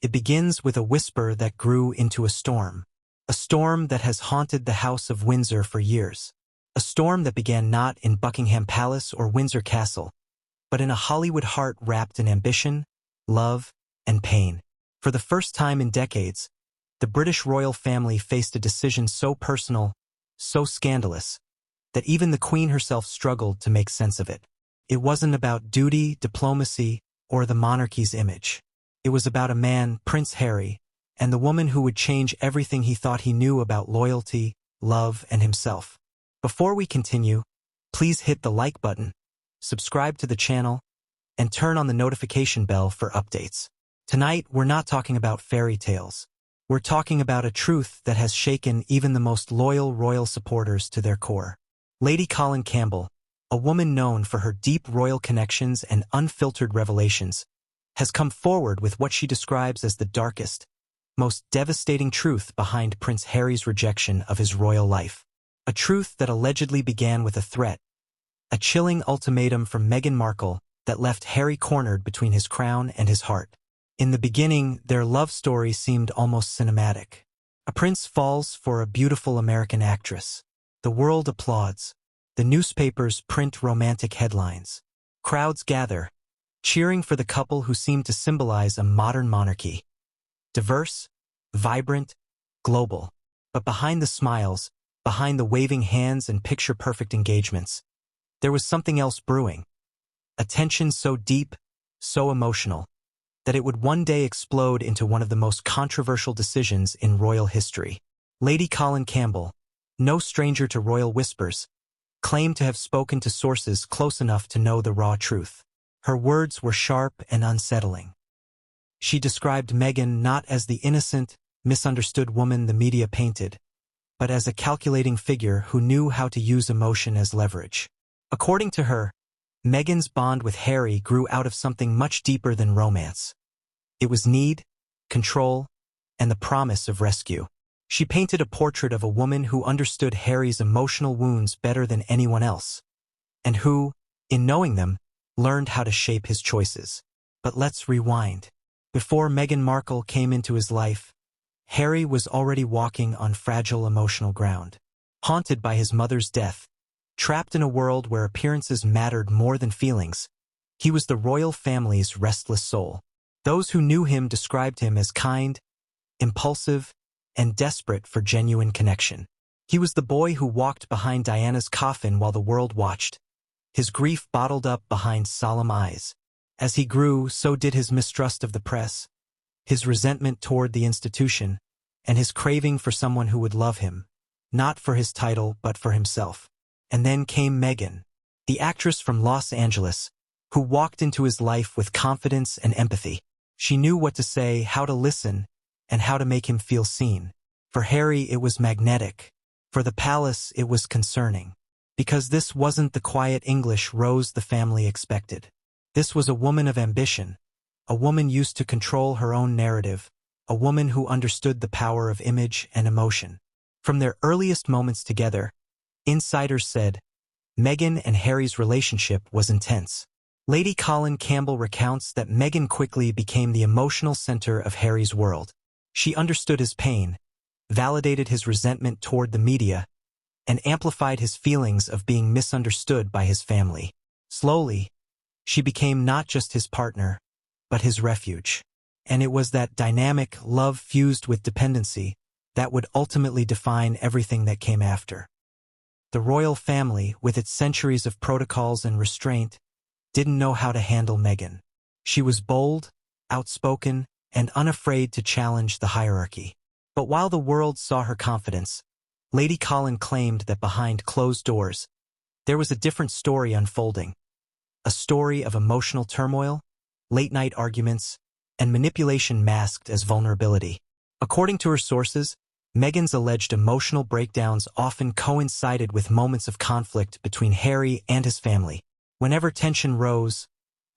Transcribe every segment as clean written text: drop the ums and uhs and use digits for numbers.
It begins with a whisper that grew into a storm that has haunted the House of Windsor for years. A storm that began not in Buckingham Palace or Windsor Castle, but in a Hollywood heart wrapped in ambition, love, and pain. For the first time in decades, the British royal family faced a decision so personal, so scandalous, that even the Queen herself struggled to make sense of it. It wasn't about duty, diplomacy, or the monarchy's image. It was about a man, Prince Harry, and the woman who would change everything he thought he knew about loyalty, love, and himself. Before we continue, please hit the like button, subscribe to the channel, and turn on the notification bell for updates. Tonight, we're not talking about fairy tales. We're talking about a truth that has shaken even the most loyal royal supporters to their core. Lady Colin Campbell, a woman known for her deep royal connections and unfiltered revelations, has come forward with what she describes as the darkest, most devastating truth behind Prince Harry's rejection of his royal life. A truth that allegedly began with a threat, a chilling ultimatum from Meghan Markle that left Harry cornered between his crown and his heart. In the beginning, their love story seemed almost cinematic. A prince falls for a beautiful American actress. The world applauds. The newspapers print romantic headlines. Crowds gather, cheering for the couple who seem to symbolize a modern monarchy. Diverse, vibrant, global. But behind the smiles, behind the waving hands and picture-perfect engagements, there was something else brewing. A tension so deep, so emotional, that it would one day explode into one of the most controversial decisions in royal history. Lady Colin Campbell, no stranger to royal whispers, claimed to have spoken to sources close enough to know the raw truth. Her words were sharp and unsettling. She described Meghan not as the innocent, misunderstood woman the media painted, but as a calculating figure who knew how to use emotion as leverage. According to her, Meghan's bond with Harry grew out of something much deeper than romance. It was need, control, and the promise of rescue. She painted a portrait of a woman who understood Harry's emotional wounds better than anyone else, and who, in knowing them, learned how to shape his choices. But let's rewind. Before Meghan Markle came into his life, Harry was already walking on fragile emotional ground. Haunted by his mother's death, trapped in a world where appearances mattered more than feelings, he was the royal family's restless soul. Those who knew him described him as kind, impulsive, and desperate for genuine connection. He was the boy who walked behind Diana's coffin while the world watched, his grief bottled up behind solemn eyes. As he grew, so did his mistrust of the press, his resentment toward the institution, and his craving for someone who would love him, not for his title but for himself. And then came Meghan, the actress from Los Angeles, who walked into his life with confidence and empathy. She knew what to say, how to listen, and how to make him feel seen. For Harry, it was magnetic. For the palace, it was concerning. Because this wasn't the quiet English Rose the family expected. This was a woman of ambition, a woman used to control her own narrative, a woman who understood the power of image and emotion. From their earliest moments together, insiders said, Meghan and Harry's relationship was intense. Lady Colin Campbell recounts that Meghan quickly became the emotional center of Harry's world. She understood his pain, validated his resentment toward the media, and amplified his feelings of being misunderstood by his family. Slowly, she became not just his partner, but his refuge. And it was that dynamic love fused with dependency that would ultimately define everything that came after. The royal family, with its centuries of protocols and restraint, didn't know how to handle Meghan. She was bold, outspoken, and unafraid to challenge the hierarchy. But while the world saw her confidence, Lady Colin claimed that behind closed doors, there was a different story unfolding. A story of emotional turmoil, late-night arguments, and manipulation masked as vulnerability. According to her sources, Meghan's alleged emotional breakdowns often coincided with moments of conflict between Harry and his family. Whenever tension rose,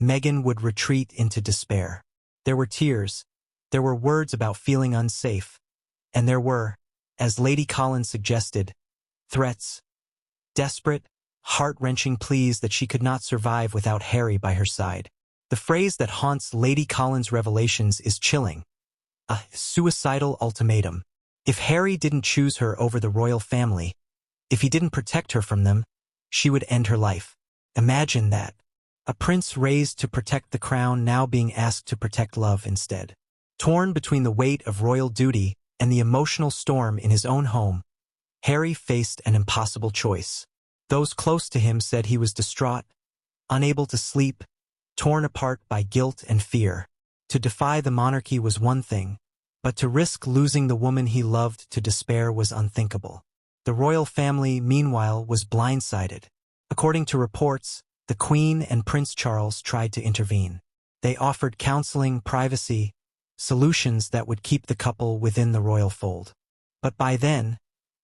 Meghan would retreat into despair. There were tears, there were words about feeling unsafe, and there were, as Lady Colin suggested, threats, desperate, heart-wrenching pleas that she could not survive without Harry by her side. The phrase that haunts Lady Colin's revelations is chilling. A suicidal ultimatum. If Harry didn't choose her over the royal family, if he didn't protect her from them, she would end her life. Imagine that. A prince raised to protect the crown now being asked to protect love instead. Torn between the weight of royal duty and the emotional storm in his own home, Harry faced an impossible choice. Those close to him said he was distraught, unable to sleep, torn apart by guilt and fear. To defy the monarchy was one thing, but to risk losing the woman he loved to despair was unthinkable. The royal family, meanwhile, was blindsided. According to reports, the Queen and Prince Charles tried to intervene. They offered counseling, privacy, solutions that would keep the couple within the royal fold. But by then,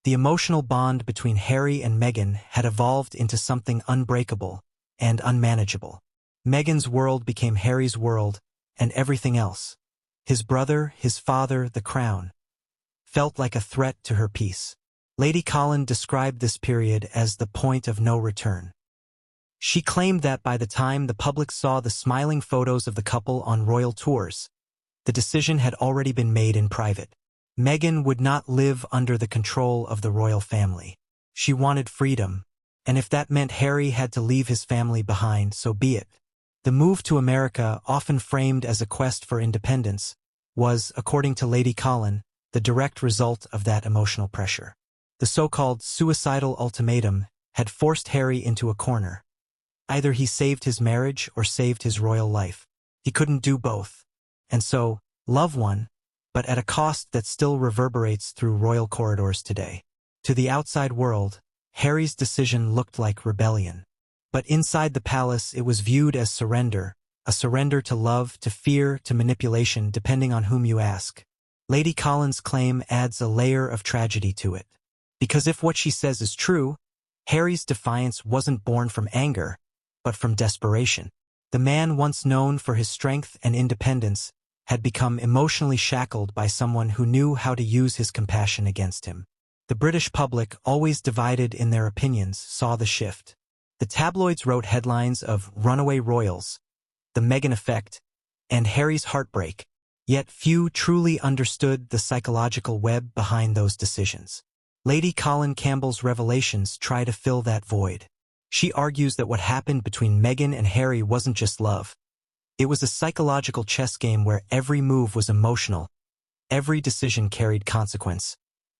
the emotional bond between Harry and Meghan had evolved into something unbreakable and unmanageable. Meghan's world became Harry's world, and everything else, his brother, his father, the crown, felt like a threat to her peace. Lady Colin described this period as the point of no return. She claimed that by the time the public saw the smiling photos of the couple on royal tours, the decision had already been made in private. Meghan would not live under the control of the royal family. She wanted freedom, and if that meant Harry had to leave his family behind, so be it. The move to America, often framed as a quest for independence, was, according to Lady Colin, the direct result of that emotional pressure. The so-called suicidal ultimatum had forced Harry into a corner. Either he saved his marriage or saved his royal life. He couldn't do both. And so, love won, but at a cost that still reverberates through royal corridors today. To the outside world, Harry's decision looked like rebellion. But inside the palace it was viewed as surrender, a surrender to love, to fear, to manipulation, depending on whom you ask. Lady Colin's claim adds a layer of tragedy to it. Because if what she says is true, Harry's defiance wasn't born from anger, but from desperation. The man once known for his strength and independence had become emotionally shackled by someone who knew how to use his compassion against him. The British public, always divided in their opinions, saw the shift. The tabloids wrote headlines of runaway royals, the Meghan effect, and Harry's heartbreak, yet few truly understood the psychological web behind those decisions. Lady Colin Campbell's revelations try to fill that void. She argues that what happened between Meghan and Harry wasn't just love. It was a psychological chess game where every move was emotional, every decision carried consequence,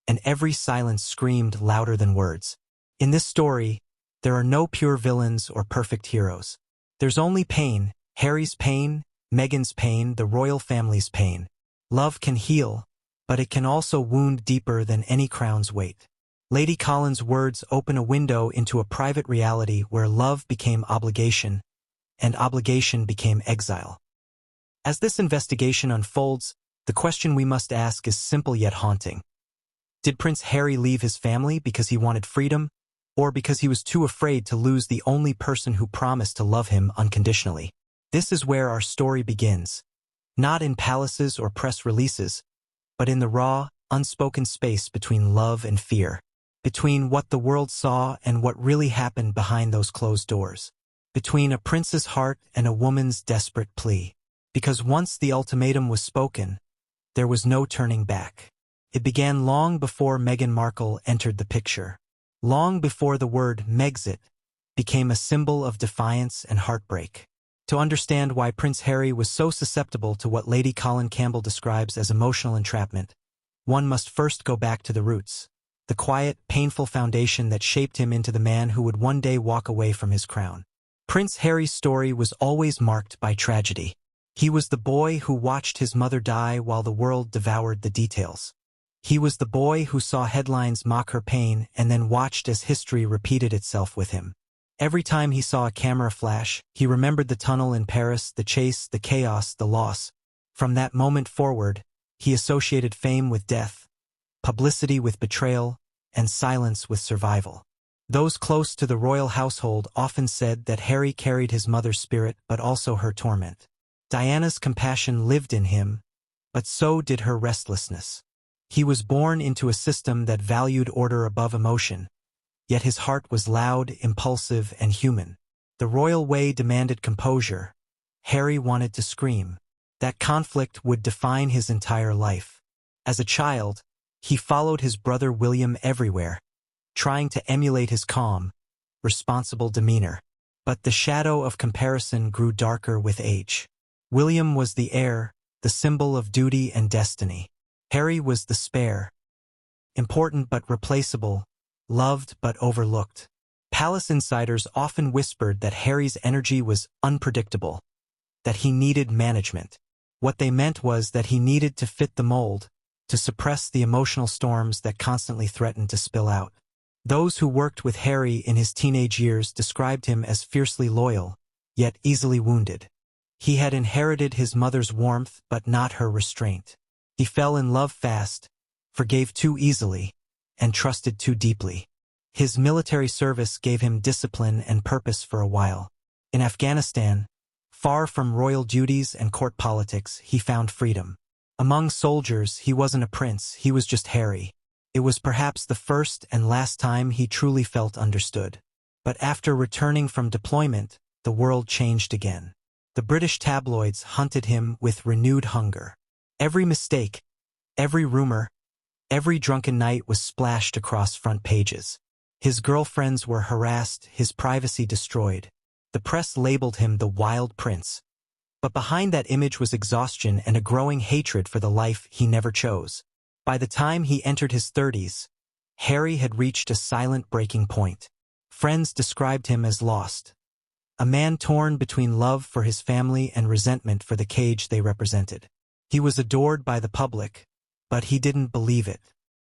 and every silence screamed louder than words. In this story, there are no pure villains or perfect heroes. There's only pain, Harry's pain, Meghan's pain, the royal family's pain. Love can heal, but it can also wound deeper than any crown's weight. Lady Colin's words open a window into a private reality where love became obligation, and obligation became exile. As this investigation unfolds, the question we must ask is simple yet haunting. Did Prince Harry leave his family because he wanted freedom, or because he was too afraid to lose the only person who promised to love him unconditionally? This is where our story begins, not in palaces or press releases, but in the raw, unspoken space between love and fear, between what the world saw and what really happened behind those closed doors, between a prince's heart and a woman's desperate plea. Because once the ultimatum was spoken, there was no turning back. It began long before Meghan Markle entered the picture, long before the word Megxit became a symbol of defiance and heartbreak. To understand why Prince Harry was so susceptible to what Lady Colin Campbell describes as emotional entrapment, one must first go back to the roots, the quiet, painful foundation that shaped him into the man who would one day walk away from his crown. Prince Harry's story was always marked by tragedy. He was the boy who watched his mother die while the world devoured the details. He was the boy who saw headlines mock her pain and then watched as history repeated itself with him. Every time he saw a camera flash, he remembered the tunnel in Paris, the chase, the chaos, the loss. From that moment forward, he associated fame with death, publicity with betrayal, and silence with survival. Those close to the royal household often said that Harry carried his mother's spirit but also her torment. Diana's compassion lived in him, but so did her restlessness. He was born into a system that valued order above emotion, yet his heart was loud, impulsive, and human. The royal way demanded composure. Harry wanted to scream. That conflict would define his entire life. As a child, he followed his brother William everywhere, trying to emulate his calm, responsible demeanor. But the shadow of comparison grew darker with age. William was the heir, the symbol of duty and destiny. Harry was the spare, important but replaceable, loved but overlooked. Palace insiders often whispered that Harry's energy was unpredictable, that he needed management. What they meant was that he needed to fit the mold, to suppress the emotional storms that constantly threatened to spill out. Those who worked with Harry in his teenage years described him as fiercely loyal, yet easily wounded. He had inherited his mother's warmth but not her restraint. He fell in love fast, forgave too easily, and trusted too deeply. His military service gave him discipline and purpose for a while. In Afghanistan, far from royal duties and court politics, he found freedom. Among soldiers, he wasn't a prince, he was just Harry. It was perhaps the first and last time he truly felt understood. But after returning from deployment, the world changed again. The British tabloids hunted him with renewed hunger. Every mistake, every rumor, every drunken night was splashed across front pages. His girlfriends were harassed, his privacy destroyed. The press labeled him the Wild Prince. But behind that image was exhaustion and a growing hatred for the life he never chose. By the time he entered his 30s, Harry had reached a silent breaking point. Friends described him as lost, a man torn between love for his family and resentment for the cage they represented. He was adored by the public, but he didn't believe it.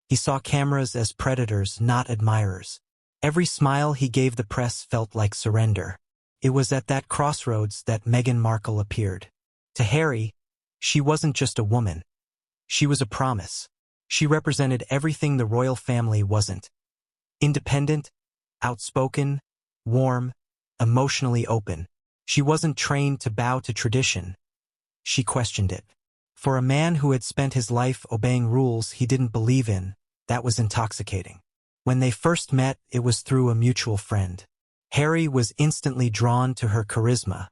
He saw cameras as predators, not admirers. Every smile he gave the press felt like surrender. It was at that crossroads that Meghan Markle appeared. To Harry, she wasn't just a woman. She was a promise. She represented everything the royal family wasn't. Independent, outspoken, warm, emotionally open. She wasn't trained to bow to tradition. She questioned it. For a man who had spent his life obeying rules he didn't believe in, that was intoxicating. When they first met, it was through a mutual friend. Harry was instantly drawn to her charisma.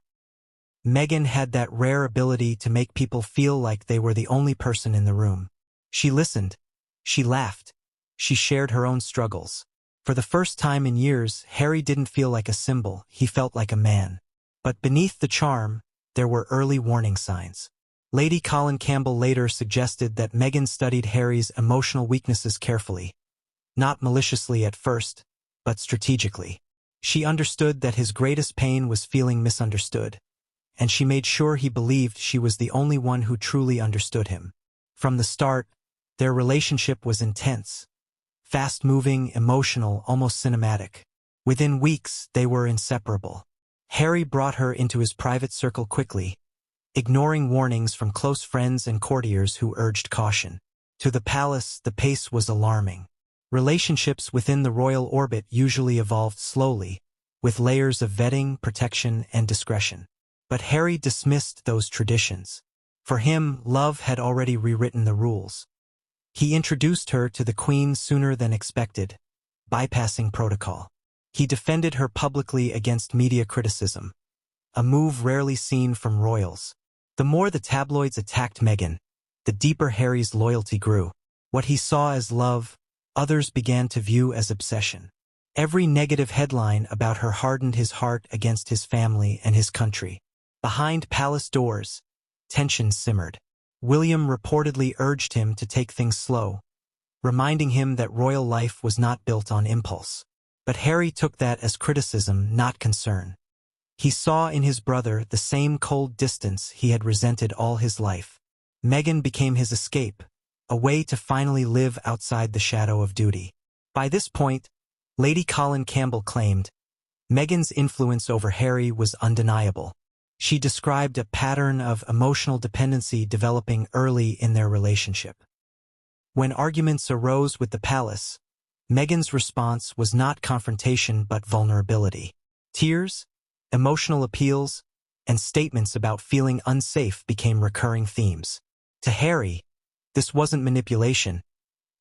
Meghan had that rare ability to make people feel like they were the only person in the room. She listened. She laughed. She shared her own struggles. For the first time in years, Harry didn't feel like a symbol, he felt like a man. But beneath the charm, there were early warning signs. Lady Colin Campbell later suggested that Meghan studied Harry's emotional weaknesses carefully. Not maliciously at first, but strategically. She understood that his greatest pain was feeling misunderstood, and she made sure he believed she was the only one who truly understood him. From the start, their relationship was intense. Fast-moving, emotional, almost cinematic. Within weeks, they were inseparable. Harry brought her into his private circle quickly, ignoring warnings from close friends and courtiers who urged caution. To the palace, the pace was alarming. Relationships within the royal orbit usually evolved slowly, with layers of vetting, protection, and discretion. But Harry dismissed those traditions. For him, love had already rewritten the rules. He introduced her to the Queen sooner than expected, bypassing protocol. He defended her publicly against media criticism, a move rarely seen from royals. The more the tabloids attacked Meghan, the deeper Harry's loyalty grew. What he saw as love, others began to view as obsession. Every negative headline about her hardened his heart against his family and his country. Behind palace doors, tension simmered. William reportedly urged him to take things slow, reminding him that royal life was not built on impulse. But Harry took that as criticism, not concern. He saw in his brother the same cold distance he had resented all his life. Meghan became his escape, a way to finally live outside the shadow of duty. By this point, Lady Colin Campbell claimed, Meghan's influence over Harry was undeniable. She described a pattern of emotional dependency developing early in their relationship. When arguments arose with the palace, Meghan's response was not confrontation but vulnerability. Tears, emotional appeals, and statements about feeling unsafe became recurring themes. To Harry, this wasn't manipulation.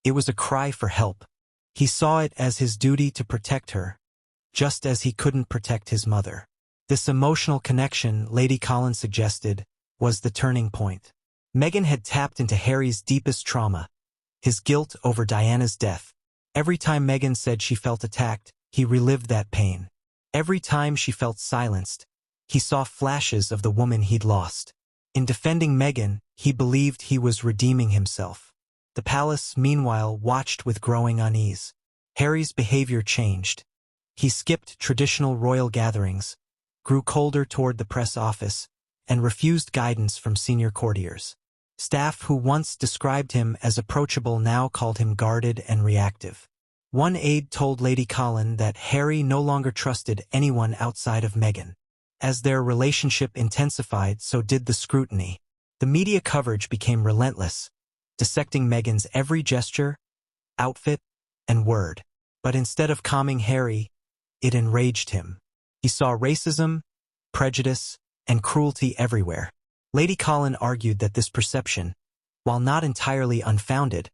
It was a cry for help. He saw it as his duty to protect her, just as he couldn't protect his mother. This emotional connection, Lady Colin suggested, was the turning point. Meghan had tapped into Harry's deepest trauma, his guilt over Diana's death. Every time Meghan said she felt attacked, he relived that pain. Every time she felt silenced, he saw flashes of the woman he'd lost. In defending Meghan, he believed he was redeeming himself. The palace, meanwhile, watched with growing unease. Harry's behavior changed. He skipped traditional royal gatherings, grew colder toward the press office, and refused guidance from senior courtiers. Staff who once described him as approachable now called him guarded and reactive. One aide told Lady Colin that Harry no longer trusted anyone outside of Meghan. As their relationship intensified, so did the scrutiny. The media coverage became relentless, dissecting Meghan's every gesture, outfit, and word. But instead of calming Harry, it enraged him. He saw racism, prejudice, and cruelty everywhere. Lady Colin argued that this perception, while not entirely unfounded,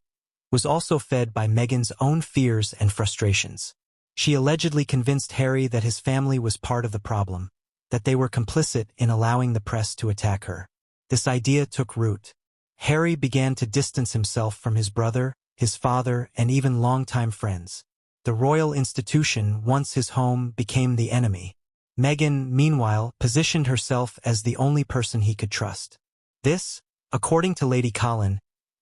was also fed by Meghan's own fears and frustrations. She allegedly convinced Harry that his family was part of the problem, that they were complicit in allowing the press to attack her. This idea took root. Harry began to distance himself from his brother, his father, and even longtime friends. The royal institution, once his home, became the enemy. Meghan, meanwhile, positioned herself as the only person he could trust. This, according to Lady Colin,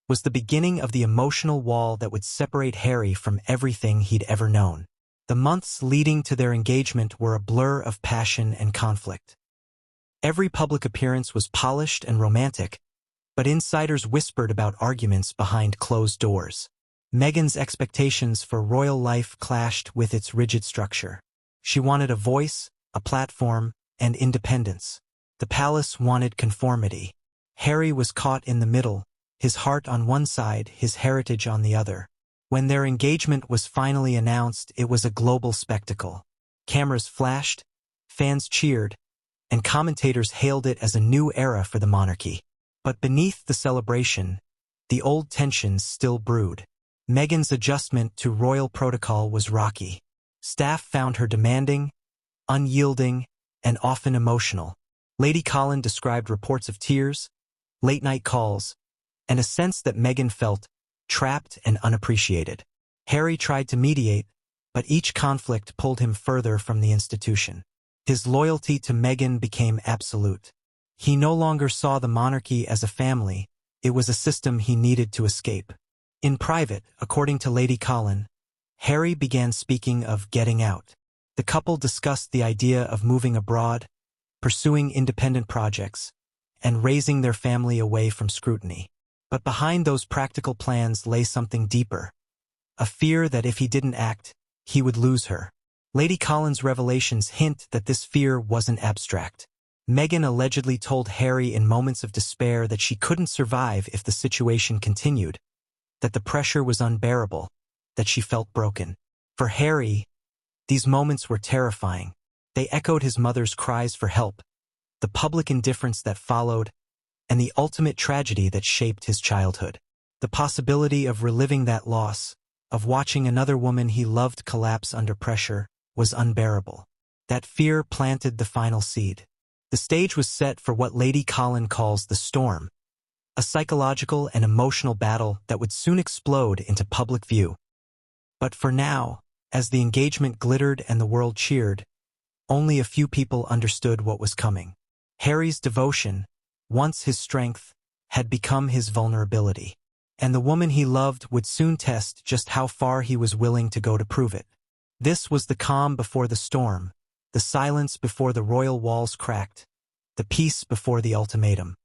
was the beginning of the emotional wall that would separate Harry from everything he'd ever known. The months leading to their engagement were a blur of passion and conflict. Every public appearance was polished and romantic, but insiders whispered about arguments behind closed doors. Meghan's expectations for royal life clashed with its rigid structure. She wanted a voice, a platform, and independence. The palace wanted conformity. Harry was caught in the middle, his heart on one side, his heritage on the other. When their engagement was finally announced, it was a global spectacle. Cameras flashed, fans cheered, and commentators hailed it as a new era for the monarchy. But beneath the celebration, the old tensions still brewed. Meghan's adjustment to royal protocol was rocky. Staff found her demanding, unyielding, and often emotional. Lady Colin described reports of tears, late-night calls, and a sense that Meghan felt trapped and unappreciated. Harry tried to mediate, but each conflict pulled him further from the institution. His loyalty to Meghan became absolute. He no longer saw the monarchy as a family, it was a system he needed to escape. In private, according to Lady Colin, Harry began speaking of getting out. The couple discussed the idea of moving abroad, pursuing independent projects, and raising their family away from scrutiny. But behind those practical plans lay something deeper, a fear that if he didn't act, he would lose her. Lady Colin's revelations hint that this fear wasn't abstract. Meghan allegedly told Harry in moments of despair that she couldn't survive if the situation continued, that the pressure was unbearable, that she felt broken. For Harry, these moments were terrifying. They echoed his mother's cries for help, the public indifference that followed, and the ultimate tragedy that shaped his childhood. The possibility of reliving that loss, of watching another woman he loved collapse under pressure, was unbearable. That fear planted the final seed. The stage was set for what Lady Colin calls the storm, a psychological and emotional battle that would soon explode into public view. But for now, as the engagement glittered and the world cheered, only a few people understood what was coming. Harry's devotion, once his strength, had become his vulnerability. And the woman he loved would soon test just how far he was willing to go to prove it. This was the calm before the storm, the silence before the royal walls cracked, the peace before the ultimatum.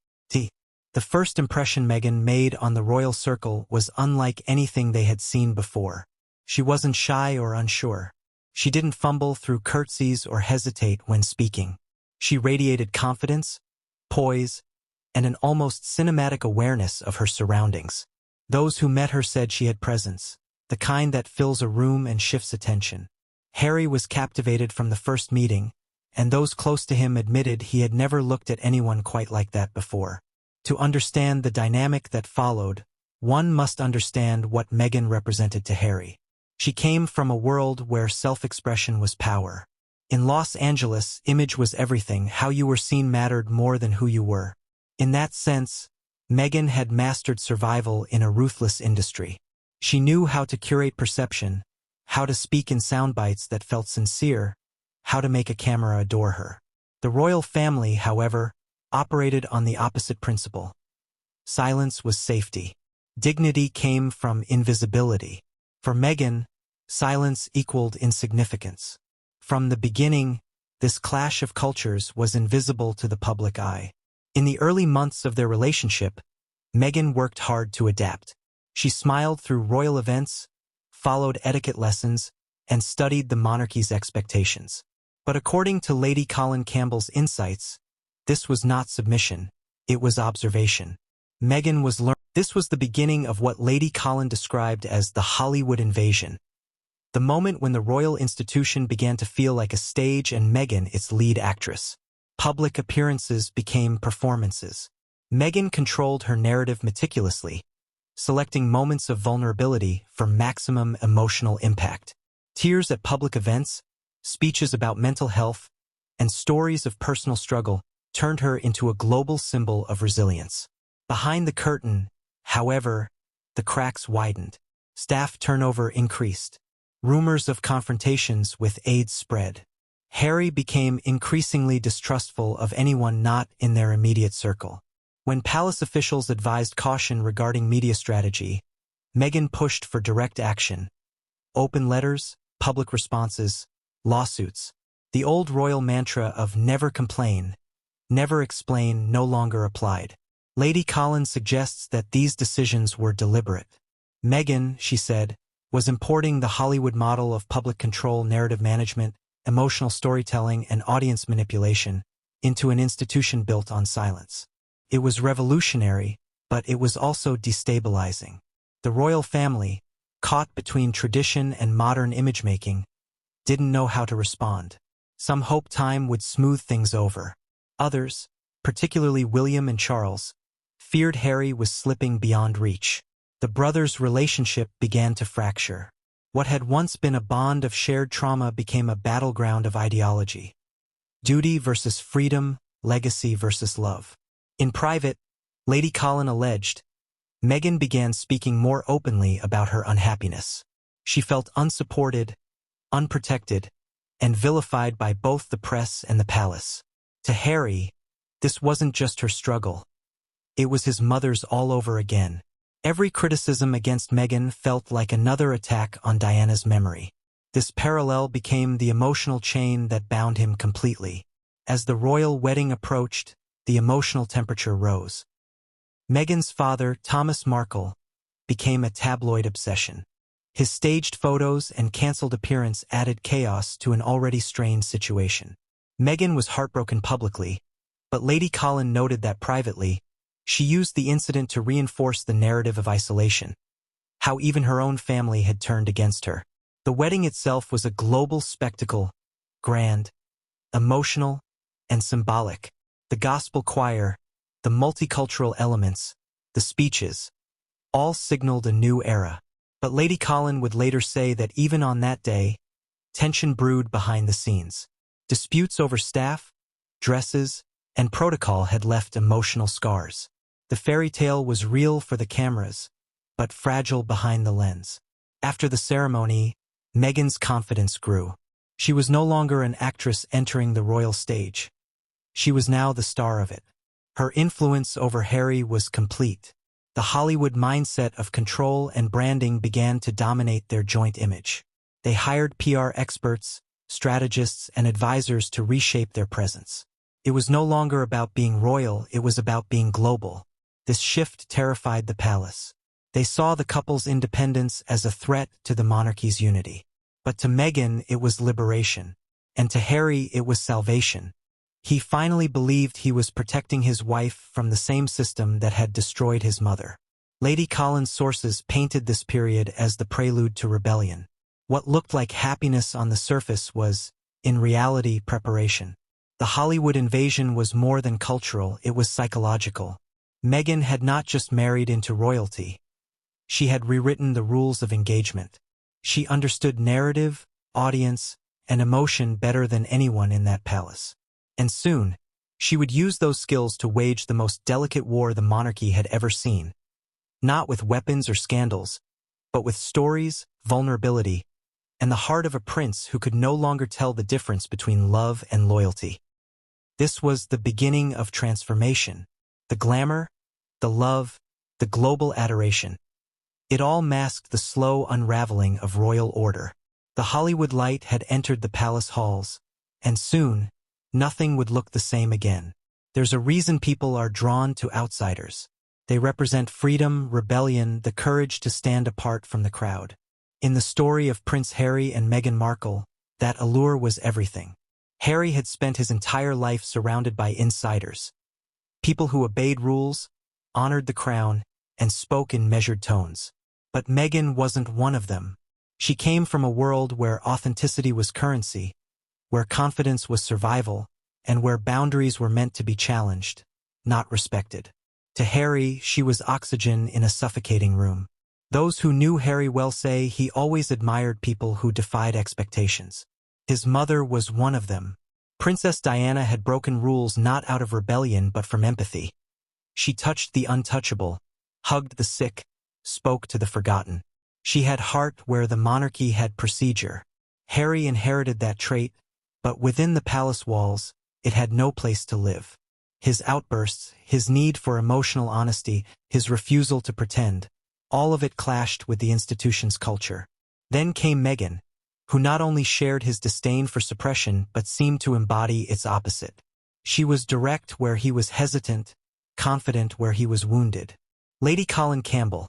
The first impression Meghan made on the royal circle was unlike anything they had seen before. She wasn't shy or unsure. She didn't fumble through curtsies or hesitate when speaking. She radiated confidence, poise, and an almost cinematic awareness of her surroundings. Those who met her said she had presence, the kind that fills a room and shifts attention. Harry was captivated from the first meeting, and those close to him admitted he had never looked at anyone quite like that before. To understand the dynamic that followed, one must understand what Meghan represented to Harry. She came from a world where self-expression was power. In Los Angeles, image was everything. How you were seen mattered more than who you were. In that sense, Meghan had mastered survival in a ruthless industry. She knew how to curate perception, how to speak in soundbites that felt sincere, how to make a camera adore her. The royal family, however, operated on the opposite principle. Silence was safety. Dignity came from invisibility. For Meghan, silence equaled insignificance. From the beginning, this clash of cultures was invisible to the public eye. In the early months of their relationship, Meghan worked hard to adapt. She smiled through royal events, followed etiquette lessons, and studied the monarchy's expectations. But according to Lady Colin Campbell's insights, this was not submission, it was observation. Meghan was learning. This was the beginning of what Lady Colin described as the Hollywood invasion. The moment when the royal institution began to feel like a stage and Meghan its lead actress. Public appearances became performances. Meghan controlled her narrative meticulously, selecting moments of vulnerability for maximum emotional impact. Tears at public events, speeches about mental health, and stories of personal struggle turned her into a global symbol of resilience. Behind the curtain, however, the cracks widened. Staff turnover increased. Rumors of confrontations with aides spread. Harry became increasingly distrustful of anyone not in their immediate circle. When palace officials advised caution regarding media strategy, Meghan pushed for direct action. Open letters, public responses, lawsuits. The old royal mantra of never complain, never explain no longer applied. Lady Colin suggests that these decisions were deliberate. Meghan, she said, was importing the Hollywood model of public control, narrative management, emotional storytelling, and audience manipulation into an institution built on silence. It was revolutionary, but it was also destabilizing. The royal family, caught between tradition and modern image-making, didn't know how to respond. Some hoped time would smooth things over. Others, particularly William and Charles, feared Harry was slipping beyond reach. The brothers' relationship began to fracture. What had once been a bond of shared trauma became a battleground of ideology. Duty versus freedom, legacy versus love. In private, Lady Colin alleged, Meghan began speaking more openly about her unhappiness. She felt unsupported, unprotected, and vilified by both the press and the palace. To Harry, this wasn't just her struggle. It was his mother's all over again. Every criticism against Meghan felt like another attack on Diana's memory. This parallel became the emotional chain that bound him completely. As the royal wedding approached, the emotional temperature rose. Meghan's father, Thomas Markle, became a tabloid obsession. His staged photos and cancelled appearance added chaos to an already strained situation. Meghan was heartbroken publicly, but Lady Colin noted that privately, she used the incident to reinforce the narrative of isolation, how even her own family had turned against her. The wedding itself was a global spectacle, grand, emotional, and symbolic. The gospel choir, the multicultural elements, the speeches, all signaled a new era. But Lady Colin would later say that even on that day, tension brewed behind the scenes. Disputes over staff, dresses, and protocol had left emotional scars. The fairy tale was real for the cameras, but fragile behind the lens. After the ceremony, Meghan's confidence grew. She was no longer an actress entering the royal stage. She was now the star of it. Her influence over Harry was complete. The Hollywood mindset of control and branding began to dominate their joint image. They hired PR experts, strategists, and advisors to reshape their presence. It was no longer about being royal, it was about being global. This shift terrified the palace. They saw the couple's independence as a threat to the monarchy's unity. But to Meghan, it was liberation. And to Harry, it was salvation. He finally believed he was protecting his wife from the same system that had destroyed his mother. Lady Colin's sources painted this period as the prelude to rebellion. What looked like happiness on the surface was, in reality, preparation. The Hollywood invasion was more than cultural, it was psychological. Meghan had not just married into royalty. She had rewritten the rules of engagement. She understood narrative, audience, and emotion better than anyone in that palace. And soon, She would use those skills to wage the most delicate war the monarchy had ever seen, not with weapons or scandals, but with stories, vulnerability, and the heart of a prince who could no longer tell the difference between love and loyalty. This was the beginning of transformation. The glamour, the love, the global adoration. It all masked the slow unraveling of royal order. The Hollywood light had entered the palace halls, and soon, nothing would look the same again. There's a reason people are drawn to outsiders. They represent freedom, rebellion, the courage to stand apart from the crowd. In the story of Prince Harry and Meghan Markle, that allure was everything. Harry had spent his entire life surrounded by insiders, people who obeyed rules, honored the crown, and spoke in measured tones. But Meghan wasn't one of them. She came from a world where authenticity was currency, where confidence was survival, and where boundaries were meant to be challenged, not respected. To Harry, she was oxygen in a suffocating room. Those who knew Harry well say he always admired people who defied expectations. His mother was one of them. Princess Diana had broken rules not out of rebellion but from empathy. She touched the untouchable, hugged the sick, spoke to the forgotten. She had heart where the monarchy had procedure. Harry inherited that trait, but within the palace walls, it had no place to live. His outbursts, his need for emotional honesty, his refusal to pretend, all of it clashed with the institution's culture. Then came Meghan, who not only shared his disdain for suppression but seemed to embody its opposite. She was direct where he was hesitant, confident where he was wounded. Lady Colin Campbell,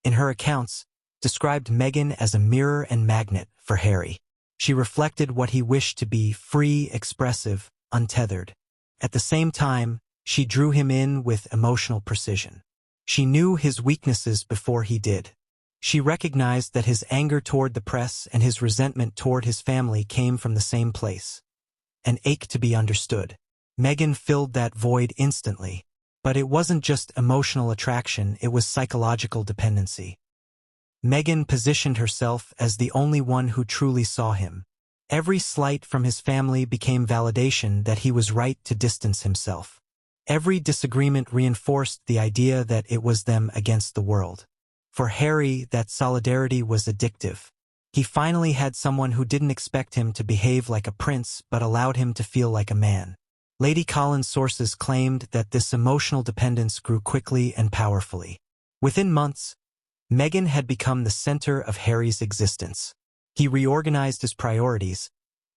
in her accounts, described Meghan as a mirror and magnet for Harry. She reflected what he wished to be: free, expressive, untethered. At the same time, she drew him in with emotional precision. She knew his weaknesses before he did. She recognized that his anger toward the press and his resentment toward his family came from the same place: an ache to be understood. Meghan filled that void instantly. But it wasn't just emotional attraction, it was psychological dependency. Meghan positioned herself as the only one who truly saw him. Every slight from his family became validation that he was right to distance himself. Every disagreement reinforced the idea that it was them against the world. For Harry, that solidarity was addictive. He finally had someone who didn't expect him to behave like a prince but allowed him to feel like a man. Lady Colin's sources claimed that this emotional dependence grew quickly and powerfully. Within months, Meghan had become the center of Harry's existence. He reorganized his priorities,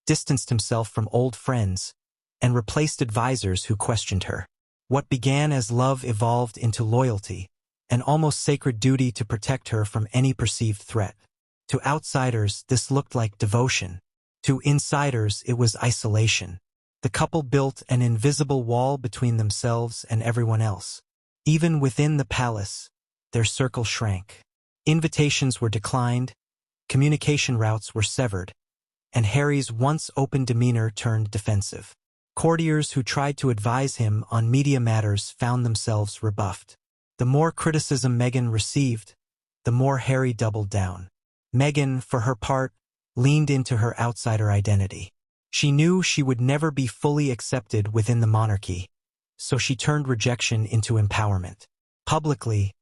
distanced himself from old friends, and replaced advisors who questioned her. What began as love evolved into loyalty, an almost sacred duty to protect her from any perceived threat. To outsiders, this looked like devotion. To insiders, it was isolation. The couple built an invisible wall between themselves and everyone else. Even within the palace, their circle shrank. Invitations were declined, communication routes were severed, and Harry's once open demeanor turned defensive. Courtiers who tried to advise him on media matters found themselves rebuffed. The more criticism Meghan received, the more Harry doubled down. Meghan, for her part, leaned into her outsider identity. She knew she would never be fully accepted within the monarchy, so she turned rejection into empowerment. Publicly,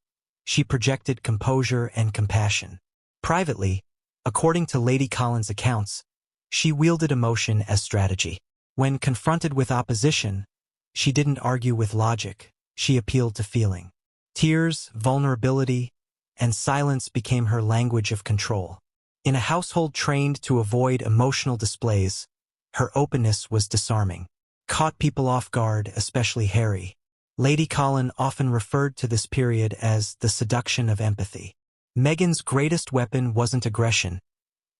she projected composure and compassion. Privately, according to Lady Colin's accounts, she wielded emotion as strategy. When confronted with opposition, she didn't argue with logic, she appealed to feeling. Tears, vulnerability, and silence became her language of control. In a household trained to avoid emotional displays, her openness was disarming. Caught people off guard, especially Harry. Lady Colin often referred to this period as the seduction of empathy. Meghan's greatest weapon wasn't aggression,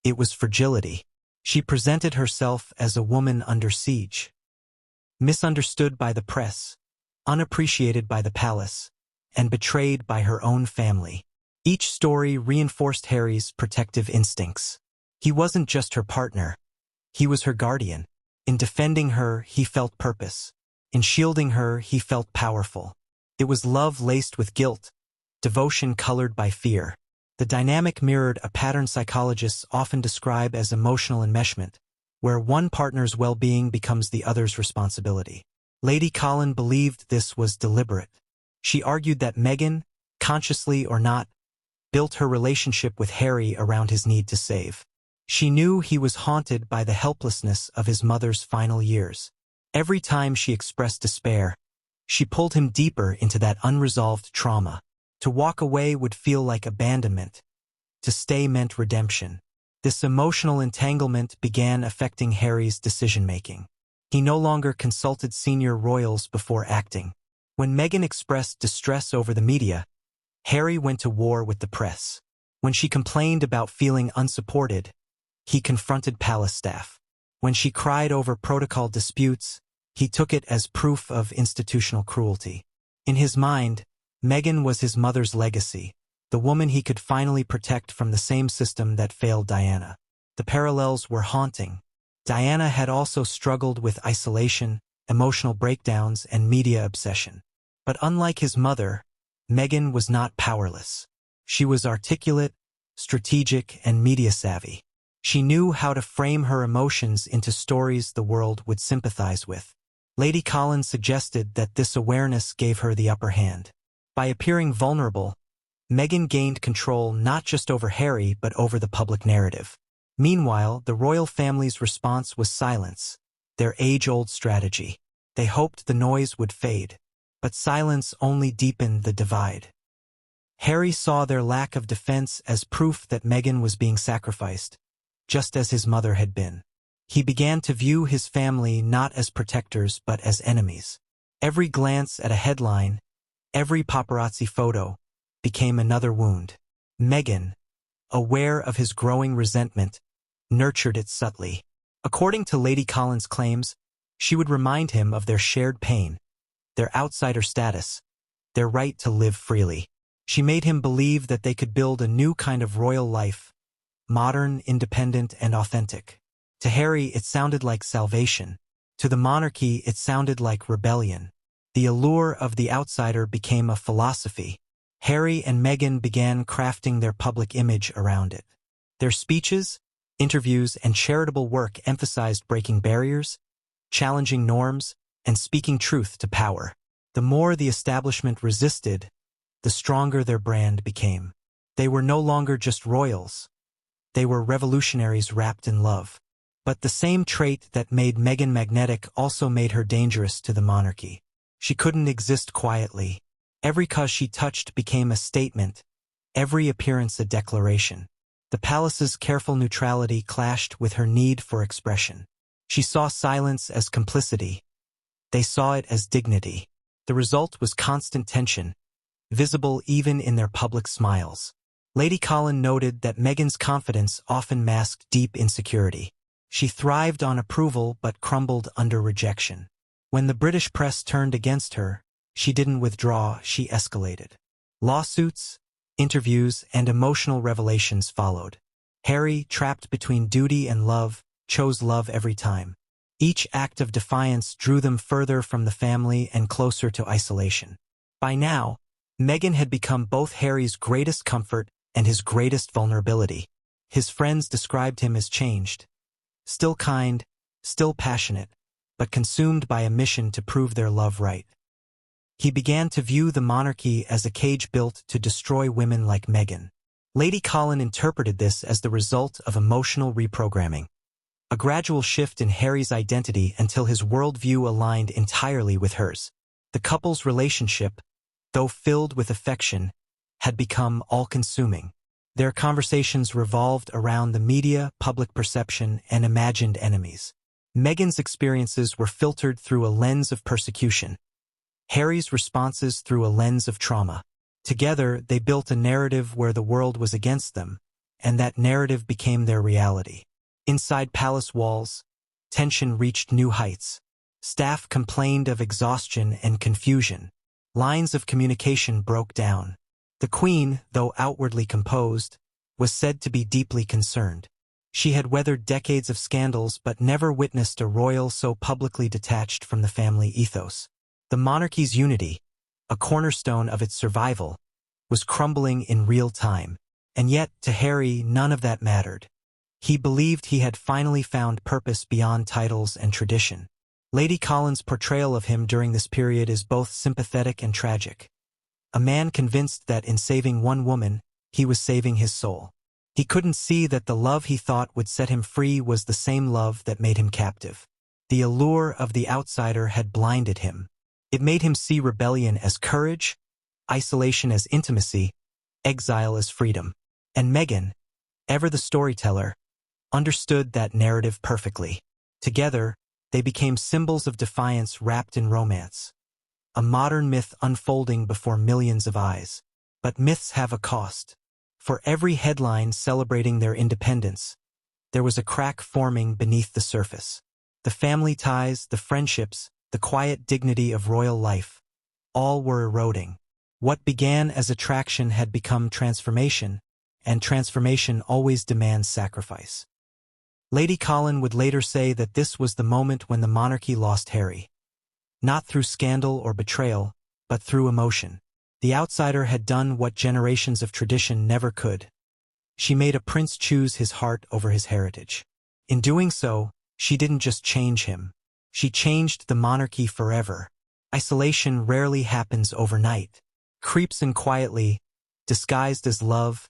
it was fragility. She presented herself as a woman under siege. Misunderstood by the press, unappreciated by the palace, and betrayed by her own family. Each story reinforced Harry's protective instincts. He wasn't just her partner, he was her guardian. In defending her, he felt purpose. In shielding her, he felt powerful. It was love laced with guilt, devotion colored by fear. The dynamic mirrored a pattern psychologists often describe as emotional enmeshment, where one partner's well-being becomes the other's responsibility. Lady Colin believed this was deliberate. She argued that Meghan, consciously or not, built her relationship with Harry around his need to save. She knew he was haunted by the helplessness of his mother's final years. Every time she expressed despair, she pulled him deeper into that unresolved trauma. To walk away would feel like abandonment. To stay meant redemption. This emotional entanglement began affecting Harry's decision-making. He no longer consulted senior royals before acting. When Meghan expressed distress over the media, Harry went to war with the press. When she complained about feeling unsupported, he confronted palace staff. When she cried over protocol disputes, he took it as proof of institutional cruelty. In his mind, Meghan was his mother's legacy, the woman he could finally protect from the same system that failed Diana. The parallels were haunting. Diana had also struggled with isolation, emotional breakdowns, and media obsession. But unlike his mother, Meghan was not powerless. She was articulate, strategic, and media-savvy. She knew how to frame her emotions into stories the world would sympathize with. Lady Colin suggested that this awareness gave her the upper hand. By appearing vulnerable, Meghan gained control not just over Harry but over the public narrative. Meanwhile, the royal family's response was silence, their age-old strategy. They hoped the noise would fade, but silence only deepened the divide. Harry saw their lack of defense as proof that Meghan was being sacrificed, just as his mother had been. He began to view his family not as protectors but as enemies. Every glance at a headline, every paparazzi photo, became another wound. Meghan, aware of his growing resentment, nurtured it subtly. According to Lady Colin's claims, she would remind him of their shared pain, their outsider status, their right to live freely. She made him believe that they could build a new kind of royal life, modern, independent, and authentic. To Harry, it sounded like salvation. To the monarchy, it sounded like rebellion. The allure of the outsider became a philosophy. Harry and Meghan began crafting their public image around it. Their speeches, interviews, and charitable work emphasized breaking barriers, challenging norms, and speaking truth to power. The more the establishment resisted, the stronger their brand became. They were no longer just royals. They were revolutionaries wrapped in love. But the same trait that made Meghan magnetic also made her dangerous to the monarchy. She couldn't exist quietly. Every cause she touched became a statement, every appearance a declaration. The palace's careful neutrality clashed with her need for expression. She saw silence as complicity. They saw it as dignity. The result was constant tension, visible even in their public smiles. Lady Colin noted that Meghan's confidence often masked deep insecurity. She thrived on approval but crumbled under rejection. When the British press turned against her, she didn't withdraw, she escalated. Lawsuits, interviews, and emotional revelations followed. Harry, trapped between duty and love, chose love every time. Each act of defiance drew them further from the family and closer to isolation. By now, Meghan had become both Harry's greatest comfort and his greatest vulnerability. His friends described him as changed. Still kind, still passionate, but consumed by a mission to prove their love right. He began to view the monarchy as a cage built to destroy women like Meghan. Lady Colin interpreted this as the result of emotional reprogramming, a gradual shift in Harry's identity until his worldview aligned entirely with hers. The couple's relationship, though filled with affection, had become all-consuming. Their conversations revolved around the media, public perception, and imagined enemies. Meghan's experiences were filtered through a lens of persecution, Harry's responses through a lens of trauma. Together, they built a narrative where the world was against them, and that narrative became their reality. Inside palace walls, tension reached new heights. Staff complained of exhaustion and confusion. Lines of communication broke down. The Queen, though outwardly composed, was said to be deeply concerned. She had weathered decades of scandals but never witnessed a royal so publicly detached from the family ethos. The monarchy's unity, a cornerstone of its survival, was crumbling in real time. And yet, to Harry, none of that mattered. He believed he had finally found purpose beyond titles and tradition. Lady Colin's portrayal of him during this period is both sympathetic and tragic. A man convinced that in saving one woman, he was saving his soul. He couldn't see that the love he thought would set him free was the same love that made him captive. The allure of the outsider had blinded him. It made him see rebellion as courage, isolation as intimacy, exile as freedom. And Meghan, ever the storyteller, understood that narrative perfectly. Together, they became symbols of defiance wrapped in romance. A modern myth unfolding before millions of eyes. But myths have a cost. For every headline celebrating their independence, there was a crack forming beneath the surface. The family ties, the friendships, the quiet dignity of royal life, all were eroding. What began as attraction had become transformation, and transformation always demands sacrifice. Lady Colin would later say that this was the moment when the monarchy lost Harry. Not through scandal or betrayal, but through emotion. The outsider had done what generations of tradition never could. She made a prince choose his heart over his heritage. In doing so, she didn't just change him. She changed the monarchy forever. Isolation rarely happens overnight. Creeps in quietly, disguised as love,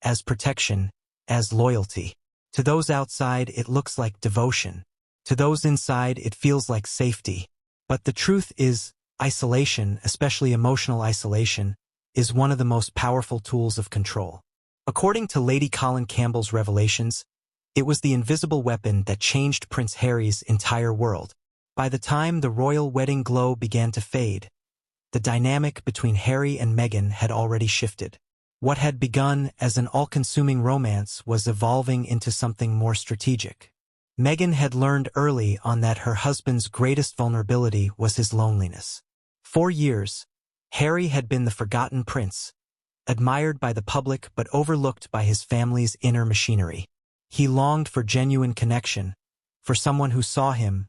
as protection, as loyalty. To those outside, it looks like devotion. To those inside, it feels like safety. But the truth is, isolation, especially emotional isolation, is one of the most powerful tools of control. According to Lady Colin Campbell's revelations, it was the invisible weapon that changed Prince Harry's entire world. By the time the royal wedding glow began to fade, the dynamic between Harry and Meghan had already shifted. What had begun as an all-consuming romance was evolving into something more strategic. Meghan had learned early on that her husband's greatest vulnerability was his loneliness. For years, Harry had been the forgotten prince, admired by the public but overlooked by his family's inner machinery. He longed for genuine connection, for someone who saw him,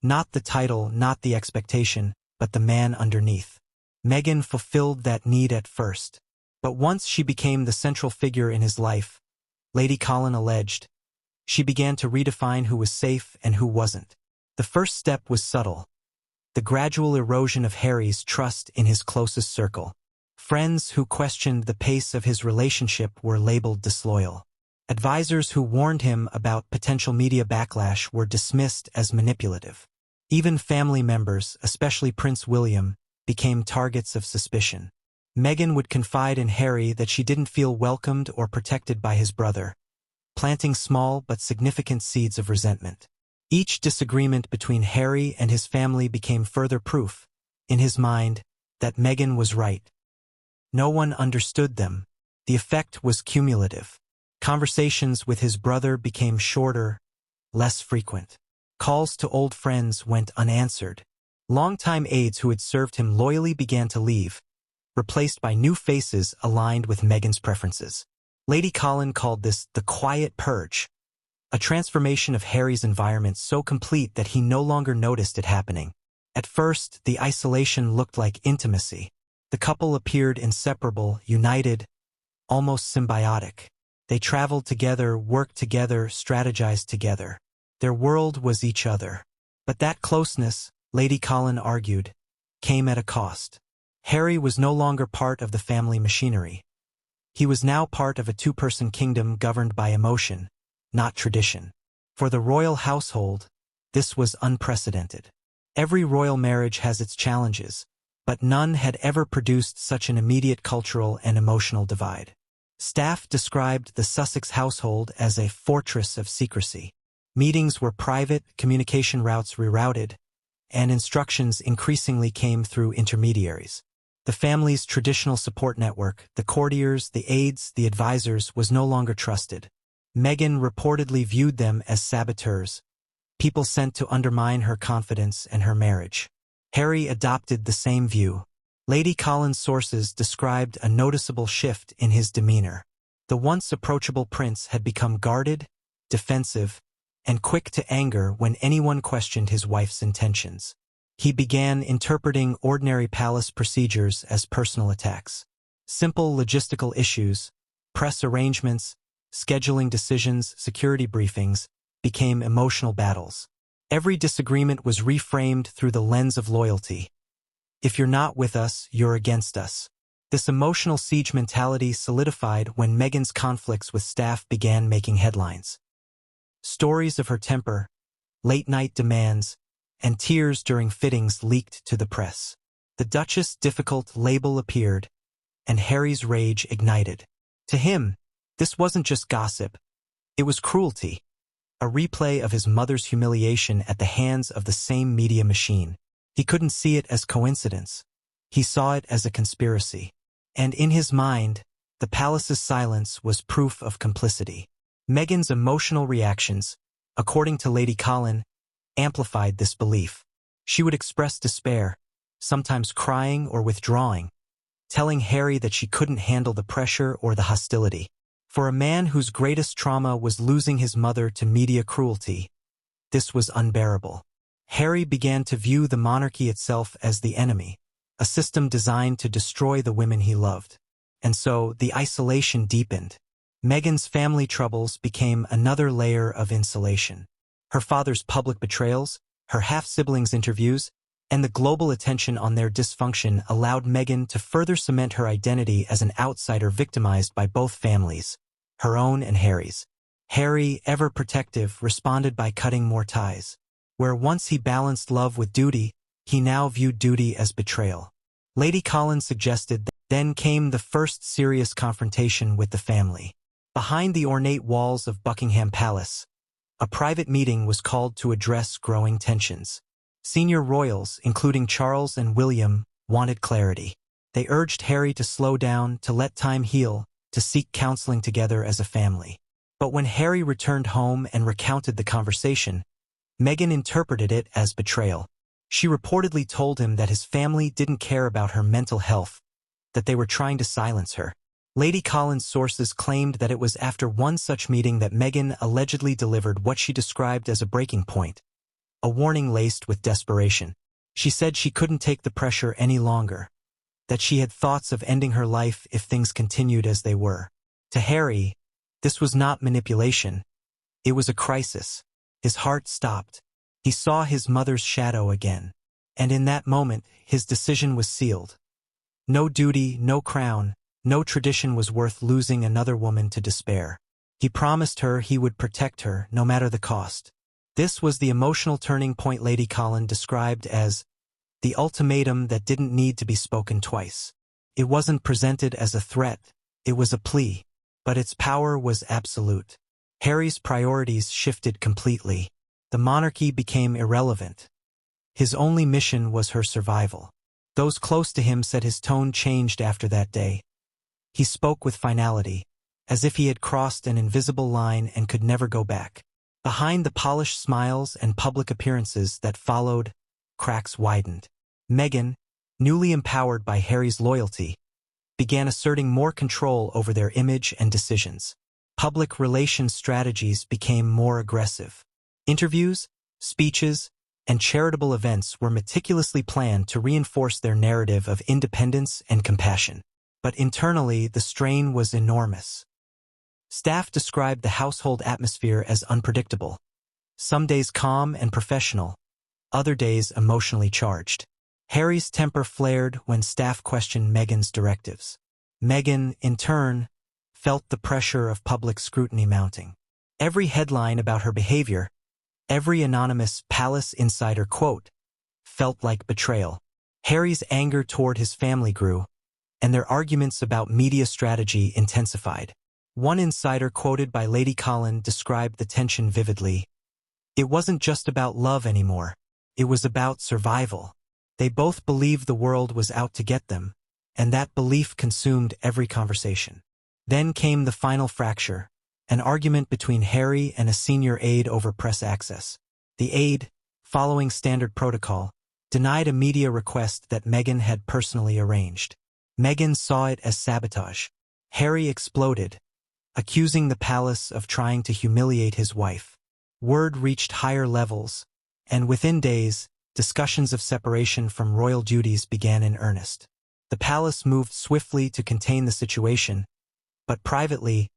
not the title, not the expectation, but the man underneath. Meghan fulfilled that need at first. But once she became the central figure in his life, Lady Colin alleged, she began to redefine who was safe and who wasn't. The first step was subtle. The gradual erosion of Harry's trust in his closest circle. Friends who questioned the pace of his relationship were labeled disloyal. Advisors who warned him about potential media backlash were dismissed as manipulative. Even family members, especially Prince William, became targets of suspicion. Meghan would confide in Harry that she didn't feel welcomed or protected by his brother, planting small but significant seeds of resentment. Each disagreement between Harry and his family became further proof, in his mind, that Meghan was right. No one understood them. The effect was cumulative. Conversations with his brother became shorter, less frequent. Calls to old friends went unanswered. Longtime aides who had served him loyally began to leave, replaced by new faces aligned with Meghan's preferences. Lady Colin called this the quiet purge, a transformation of Harry's environment so complete that he no longer noticed it happening. At first, the isolation looked like intimacy. The couple appeared inseparable, united, almost symbiotic. They traveled together, worked together, strategized together. Their world was each other. But that closeness, Lady Colin argued, came at a cost. Harry was no longer part of the family machinery. He was now part of a two-person kingdom governed by emotion, not tradition. For the royal household, this was unprecedented. Every royal marriage has its challenges, but none had ever produced such an immediate cultural and emotional divide. Staff described the Sussex household as a fortress of secrecy. Meetings were private, communication routes rerouted, and instructions increasingly came through intermediaries. The family's traditional support network, the courtiers, the aides, the advisors, was no longer trusted. Meghan reportedly viewed them as saboteurs, people sent to undermine her confidence and her marriage. Harry adopted the same view. Lady Colin's sources described a noticeable shift in his demeanor. The once approachable prince had become guarded, defensive, and quick to anger when anyone questioned his wife's intentions. He began interpreting ordinary palace procedures as personal attacks. Simple logistical issues, press arrangements, scheduling decisions, security briefings, became emotional battles. Every disagreement was reframed through the lens of loyalty. If you're not with us, you're against us. This emotional siege mentality solidified when Meghan's conflicts with staff began making headlines. Stories of her temper, late-night demands, and tears during fittings leaked to the press. The Duchess' difficult label appeared, and Harry's rage ignited. To him, this wasn't just gossip, it was cruelty, a replay of his mother's humiliation at the hands of the same media machine. He couldn't see it as coincidence. He saw it as a conspiracy. And in his mind, the palace's silence was proof of complicity. Meghan's emotional reactions, according to Lady Colin, amplified this belief. She would express despair, sometimes crying or withdrawing, telling Harry that she couldn't handle the pressure or the hostility. For a man whose greatest trauma was losing his mother to media cruelty, this was unbearable. Harry began to view the monarchy itself as the enemy, a system designed to destroy the women he loved. And so the isolation deepened. Meghan's family troubles became another layer of insulation. Her father's public betrayals, her half-siblings' interviews, and the global attention on their dysfunction allowed Meghan to further cement her identity as an outsider victimized by both families, her own and Harry's. Harry, ever protective, responded by cutting more ties. Where once he balanced love with duty, he now viewed duty as betrayal. Lady Colin suggested that then came the first serious confrontation with the family. Behind the ornate walls of Buckingham Palace, a private meeting was called to address growing tensions. Senior royals, including Charles and William, wanted clarity. They urged Harry to slow down, to let time heal, to seek counseling together as a family. But when Harry returned home and recounted the conversation, Meghan interpreted it as betrayal. She reportedly told him that his family didn't care about her mental health, that they were trying to silence her. Lady Colin's sources claimed that it was after one such meeting that Meghan allegedly delivered what she described as a breaking point, a warning laced with desperation. She said she couldn't take the pressure any longer, that she had thoughts of ending her life if things continued as they were. To Harry, this was not manipulation. It was a crisis. His heart stopped. He saw his mother's shadow again. And in that moment, his decision was sealed. No duty, no crown, no tradition was worth losing another woman to despair. He promised her he would protect her, no matter the cost. This was the emotional turning point Lady Colin described as the ultimatum that didn't need to be spoken twice. It wasn't presented as a threat, it was a plea. But its power was absolute. Harry's priorities shifted completely. The monarchy became irrelevant. His only mission was her survival. Those close to him said his tone changed after that day. He spoke with finality, as if he had crossed an invisible line and could never go back. Behind the polished smiles and public appearances that followed, cracks widened. Meghan, newly empowered by Harry's loyalty, began asserting more control over their image and decisions. Public relations strategies became more aggressive. Interviews, speeches, and charitable events were meticulously planned to reinforce their narrative of independence and compassion. But internally, the strain was enormous. Staff described the household atmosphere as unpredictable. Some days calm and professional, other days emotionally charged. Harry's temper flared when staff questioned Meghan's directives. Meghan, in turn, felt the pressure of public scrutiny mounting. Every headline about her behavior, every anonymous palace insider quote, felt like betrayal. Harry's anger toward his family grew, and their arguments about media strategy intensified. One insider quoted by Lady Colin described the tension vividly. It wasn't just about love anymore. It was about survival. They both believed the world was out to get them, and that belief consumed every conversation. Then came the final fracture, an argument between Harry and a senior aide over press access. The aide, following standard protocol, denied a media request that Meghan had personally arranged. Meghan saw it as sabotage. Harry exploded, accusing the palace of trying to humiliate his wife. Word reached higher levels, and within days, discussions of separation from royal duties began in earnest. The palace moved swiftly to contain the situation, but privately,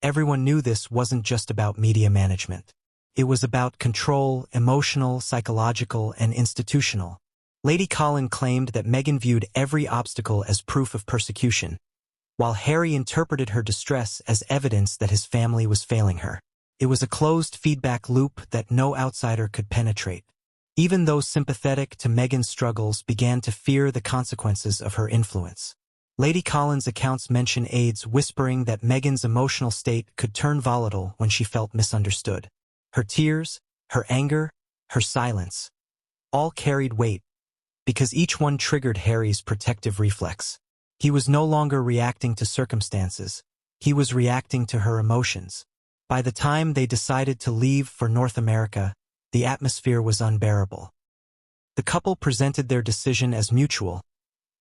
everyone knew this wasn't just about media management. It was about control, emotional, psychological, and institutional. Lady Colin claimed that Meghan viewed every obstacle as proof of persecution, while Harry interpreted her distress as evidence that his family was failing her. It was a closed feedback loop that no outsider could penetrate. Even those sympathetic to Meghan's struggles began to fear the consequences of her influence. Lady Colin's accounts mention aides whispering that Meghan's emotional state could turn volatile when she felt misunderstood. Her tears, her anger, her silence, all carried weight, because each one triggered Harry's protective reflex. He was no longer reacting to circumstances, he was reacting to her emotions. By the time they decided to leave for North America, the atmosphere was unbearable. The couple presented their decision as mutual,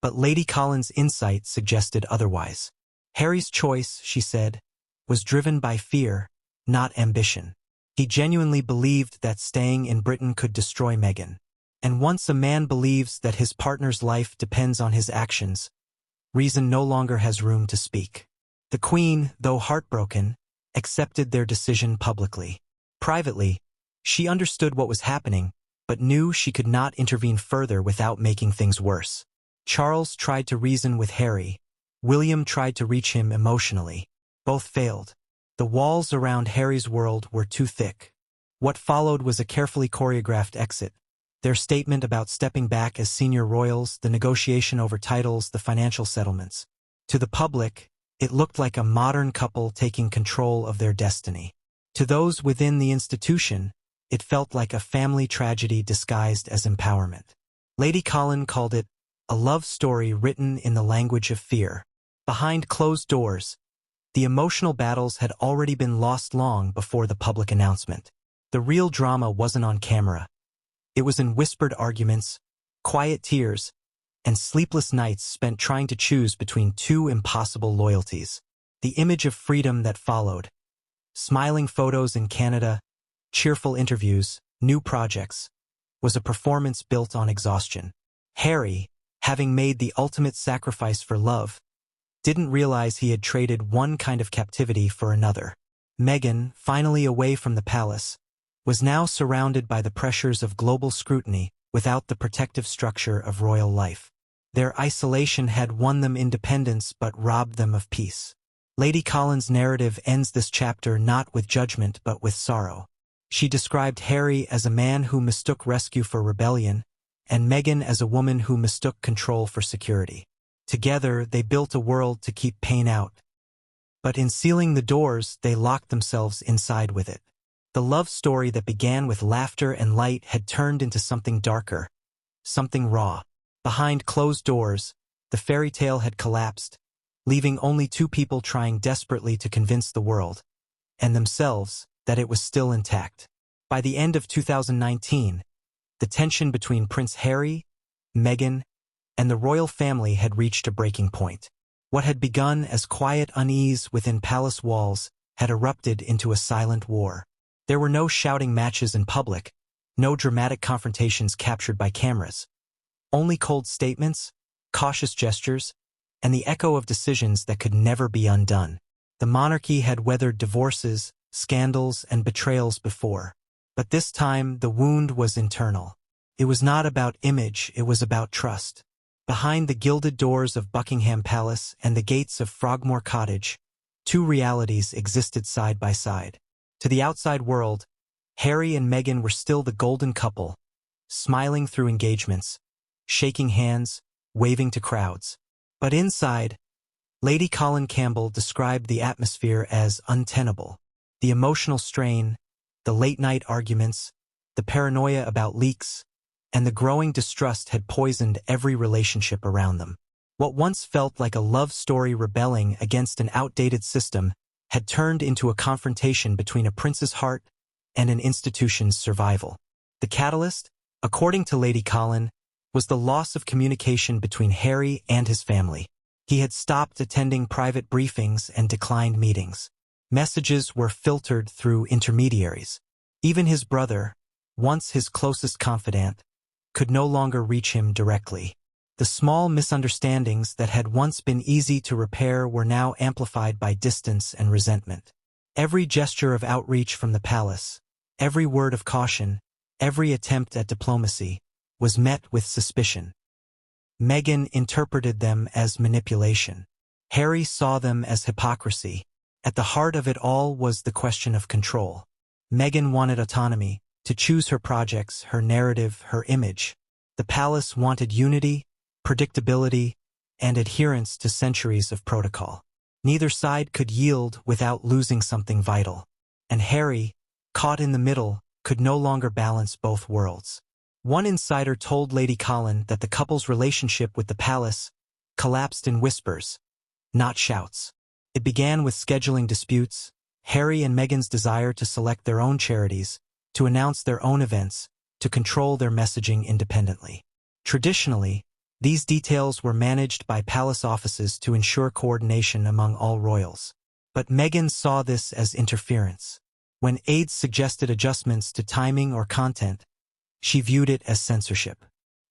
but Lady Colin's insight suggested otherwise. Harry's choice, she said, was driven by fear, not ambition. He genuinely believed that staying in Britain could destroy Meghan. And once a man believes that his partner's life depends on his actions, reason no longer has room to speak. The Queen, though heartbroken, accepted their decision publicly. Privately, she understood what was happening, but knew she could not intervene further without making things worse. Charles tried to reason with Harry. William tried to reach him emotionally. Both failed. The walls around Harry's world were too thick. What followed was a carefully choreographed exit. Their statement about stepping back as senior royals, the negotiation over titles, the financial settlements. To the public, it looked like a modern couple taking control of their destiny. To those within the institution, it felt like a family tragedy disguised as empowerment. Lady Colin called it a love story written in the language of fear. Behind closed doors, the emotional battles had already been lost long before the public announcement. The real drama wasn't on camera. It was in whispered arguments, quiet tears, and sleepless nights spent trying to choose between two impossible loyalties. The image of freedom that followed. Smiling photos in Canada, cheerful interviews, new projects, was a performance built on exhaustion. Harry, having made the ultimate sacrifice for love, didn't realize he had traded one kind of captivity for another. Meghan, finally away from the palace, was now surrounded by the pressures of global scrutiny without the protective structure of royal life. Their isolation had won them independence but robbed them of peace. Lady Colin's narrative ends this chapter not with judgment but with sorrow. She described Harry as a man who mistook rescue for rebellion, and Meghan as a woman who mistook control for security. Together, they built a world to keep pain out. But in sealing the doors, they locked themselves inside with it. The love story that began with laughter and light had turned into something darker, something raw. Behind closed doors, the fairy tale had collapsed, leaving only two people trying desperately to convince the world, and themselves, that it was still intact. By the end of 2019, the tension between Prince Harry, Meghan, and the royal family had reached a breaking point. What had begun as quiet unease within palace walls had erupted into a silent war. There were no shouting matches in public, no dramatic confrontations captured by cameras. Only cold statements, cautious gestures, and the echo of decisions that could never be undone. The monarchy had weathered divorces, scandals, and betrayals before. But this time, the wound was internal. It was not about image, it was about trust. Behind the gilded doors of Buckingham Palace and the gates of Frogmore Cottage, two realities existed side by side. To the outside world, Harry and Meghan were still the golden couple, smiling through engagements, shaking hands, waving to crowds. But inside, Lady Colin Campbell described the atmosphere as untenable. The emotional strain, the late-night arguments, the paranoia about leaks, and the growing distrust had poisoned every relationship around them. What once felt like a love story rebelling against an outdated system had turned into a confrontation between a prince's heart and an institution's survival. The catalyst, according to Lady Colin, was the loss of communication between Harry and his family. He had stopped attending private briefings and declined meetings. Messages were filtered through intermediaries. Even his brother, once his closest confidant, could no longer reach him directly. The small misunderstandings that had once been easy to repair were now amplified by distance and resentment. Every gesture of outreach from the palace, Every word of caution, every attempt at diplomacy, was met with suspicion. Meghan interpreted them as manipulation. Harry saw them as hypocrisy. At the heart of it all was the question of control. Meghan wanted autonomy, to choose her projects, her narrative, her image. The palace wanted unity, predictability, and adherence to centuries of protocol. Neither side could yield without losing something vital. And Harry, caught in the middle, could no longer balance both worlds. One insider told Lady Colin that the couple's relationship with the palace collapsed in whispers, not shouts. It began with scheduling disputes, Harry and Meghan's desire to select their own charities, to announce their own events, to control their messaging independently. Traditionally, these details were managed by palace offices to ensure coordination among all royals. But Meghan saw this as interference. When aides suggested adjustments to timing or content, she viewed it as censorship.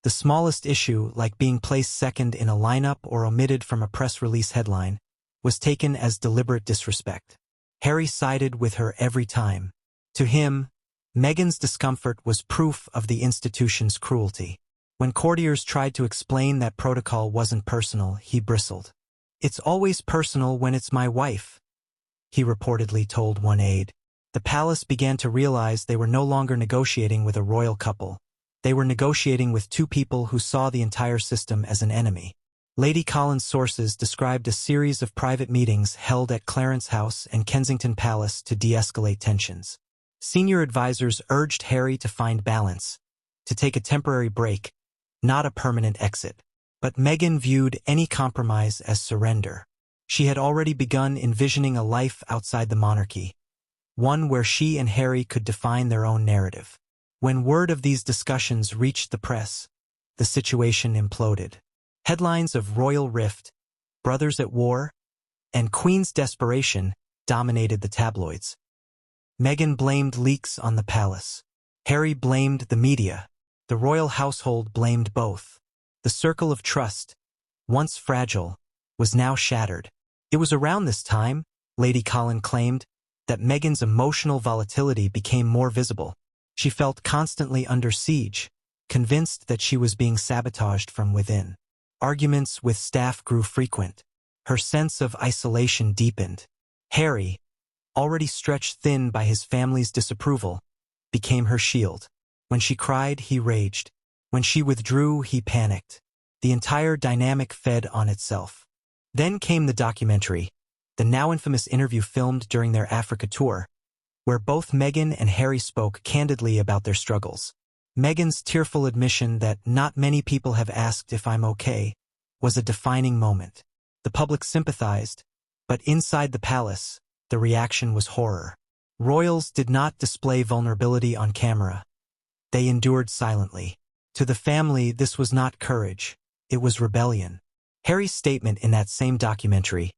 The smallest issue, like being placed second in a lineup or omitted from a press release headline, was taken as deliberate disrespect. Harry sided with her every time. To him, Meghan's discomfort was proof of the institution's cruelty. When courtiers tried to explain that protocol wasn't personal, he bristled. "It's always personal when it's my wife," he reportedly told one aide. The palace began to realize they were no longer negotiating with a royal couple. They were negotiating with two people who saw the entire system as an enemy. Lady Colin's sources described a series of private meetings held at Clarence House and Kensington Palace to de-escalate tensions. Senior advisors urged Harry to find balance, to take a temporary break, not a permanent exit. But Meghan viewed any compromise as surrender. She had already begun envisioning a life outside the monarchy, one where she and Harry could define their own narrative. When word of these discussions reached the press, the situation imploded. Headlines of royal rift, brothers at war, and Queen's desperation dominated the tabloids. Meghan blamed leaks on the palace. Harry blamed the media. The royal household blamed both. The circle of trust, once fragile, was now shattered. It was around this time, Lady Colin claimed, that Meghan's emotional volatility became more visible. She felt constantly under siege, convinced that she was being sabotaged from within. Arguments with staff grew frequent. Her sense of isolation deepened. Harry, already stretched thin by his family's disapproval, became her shield. When she cried, he raged. When she withdrew, he panicked. The entire dynamic fed on itself. Then came the documentary, the now infamous interview filmed during their Africa tour, where both Meghan and Harry spoke candidly about their struggles. Meghan's tearful admission that "not many people have asked if I'm okay" was a defining moment. The public sympathized, but inside the palace, the reaction was horror. Royals did not display vulnerability on camera. They endured silently. To the family, this was not courage, it was rebellion. Harry's statement in that same documentary,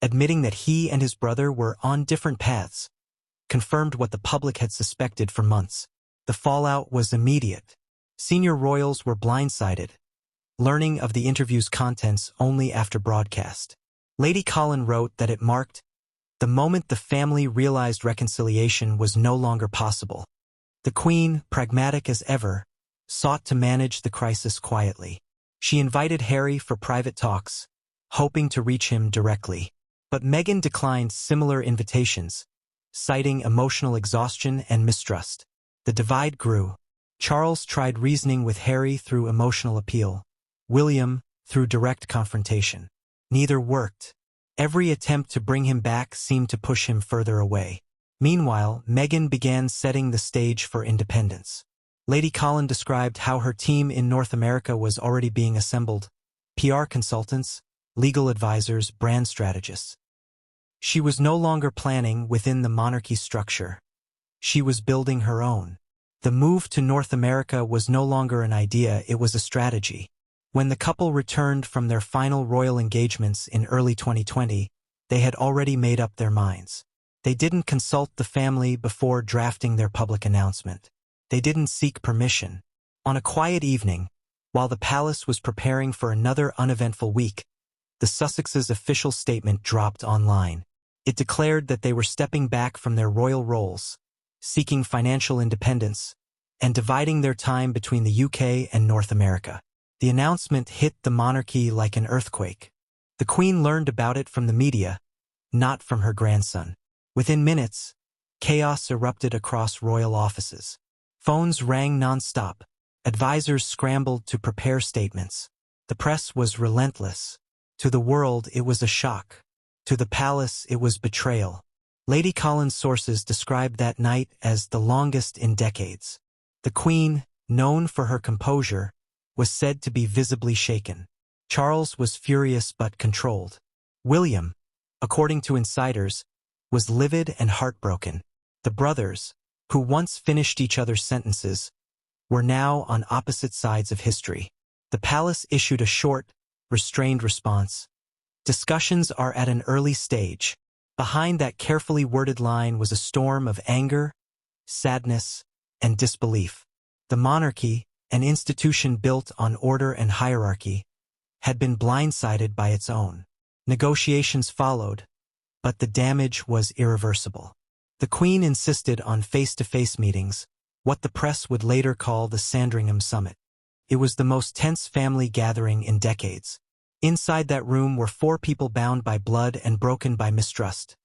admitting that he and his brother were on different paths, confirmed what the public had suspected for months. The fallout was immediate. Senior royals were blindsided, learning of the interview's contents only after broadcast. Lady Colin wrote that it marked the moment the family realized reconciliation was no longer possible. The Queen, pragmatic as ever, sought to manage the crisis quietly. She invited Harry for private talks, hoping to reach him directly. But Meghan declined similar invitations, citing emotional exhaustion and mistrust. The divide grew. Charles tried reasoning with Harry through emotional appeal, William through direct confrontation. Neither worked. Every attempt to bring him back seemed to push him further away. Meanwhile, Meghan began setting the stage for independence. Lady Colin described how her team in North America was already being assembled: PR consultants, legal advisors, brand strategists. She was no longer planning within the monarchy structure. She was building her own. The move to North America was no longer an idea, it was a strategy. When the couple returned from their final royal engagements in early 2020, they had already made up their minds. They didn't consult the family before drafting their public announcement. They didn't seek permission. On a quiet evening, while the palace was preparing for another uneventful week, the Sussexes' official statement dropped online. It declared that they were stepping back from their royal roles, seeking financial independence, and dividing their time between the UK and North America. The announcement hit the monarchy like an earthquake. The Queen learned about it from the media, not from her grandson. Within minutes, chaos erupted across royal offices. Phones rang non-stop. Advisors scrambled to prepare statements. The press was relentless. To the world, it was a shock. To the palace, it was betrayal. Lady Colin's sources described that night as the longest in decades. The Queen, known for her composure, was said to be visibly shaken. Charles was furious but controlled. William, according to insiders, was livid and heartbroken. The brothers, who once finished each other's sentences, were now on opposite sides of history. The palace issued a short, restrained response. Discussions are at an early stage. Behind that carefully worded line was a storm of anger, sadness, and disbelief. The monarchy, an institution built on order and hierarchy, had been blindsided by its own. Negotiations followed, but the damage was irreversible. The Queen insisted on face-to-face meetings, what the press would later call the Sandringham Summit. It was the most tense family gathering in decades. Inside that room were 4 people bound by blood and broken by mistrust.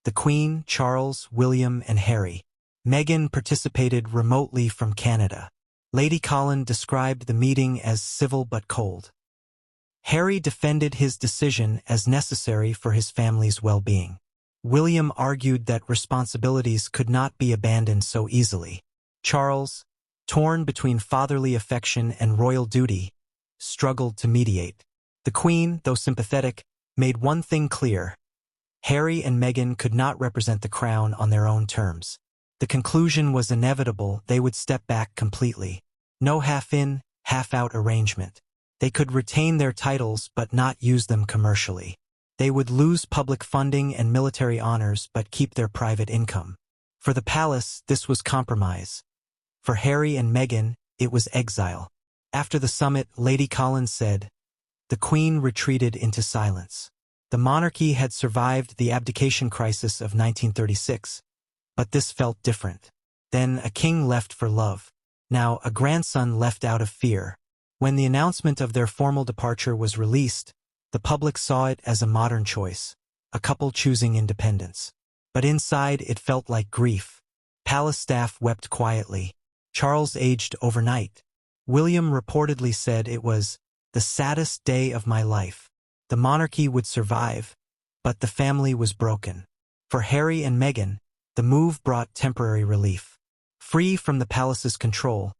The Queen, Charles, William, and Harry. Meghan participated remotely from Canada. Lady Colin described the meeting as civil but cold. Harry defended his decision as necessary for his family's well-being. William argued that responsibilities could not be abandoned so easily. Charles, torn between fatherly affection and royal duty, struggled to mediate. The Queen, though sympathetic, made one thing clear. Harry and Meghan could not represent the crown on their own terms. The conclusion was inevitable: they would step back completely. No half-in, half-out arrangement. They could retain their titles but not use them commercially. They would lose public funding and military honors but keep their private income. For the palace, this was compromise. For Harry and Meghan, it was exile. After the summit, Lady Colin said, "The Queen retreated into silence." The monarchy had survived the abdication crisis of 1936, but this felt different. Then a king left for love. Now a grandson left out of fear. When the announcement of their formal departure was released, the public saw it as a modern choice, a couple choosing independence. But inside it felt like grief. Palace staff wept quietly. Charles aged overnight. William reportedly said it was the saddest day of my life. The monarchy would survive, but the family was broken. For Harry and Meghan, the move brought temporary relief. Free from the palace's control,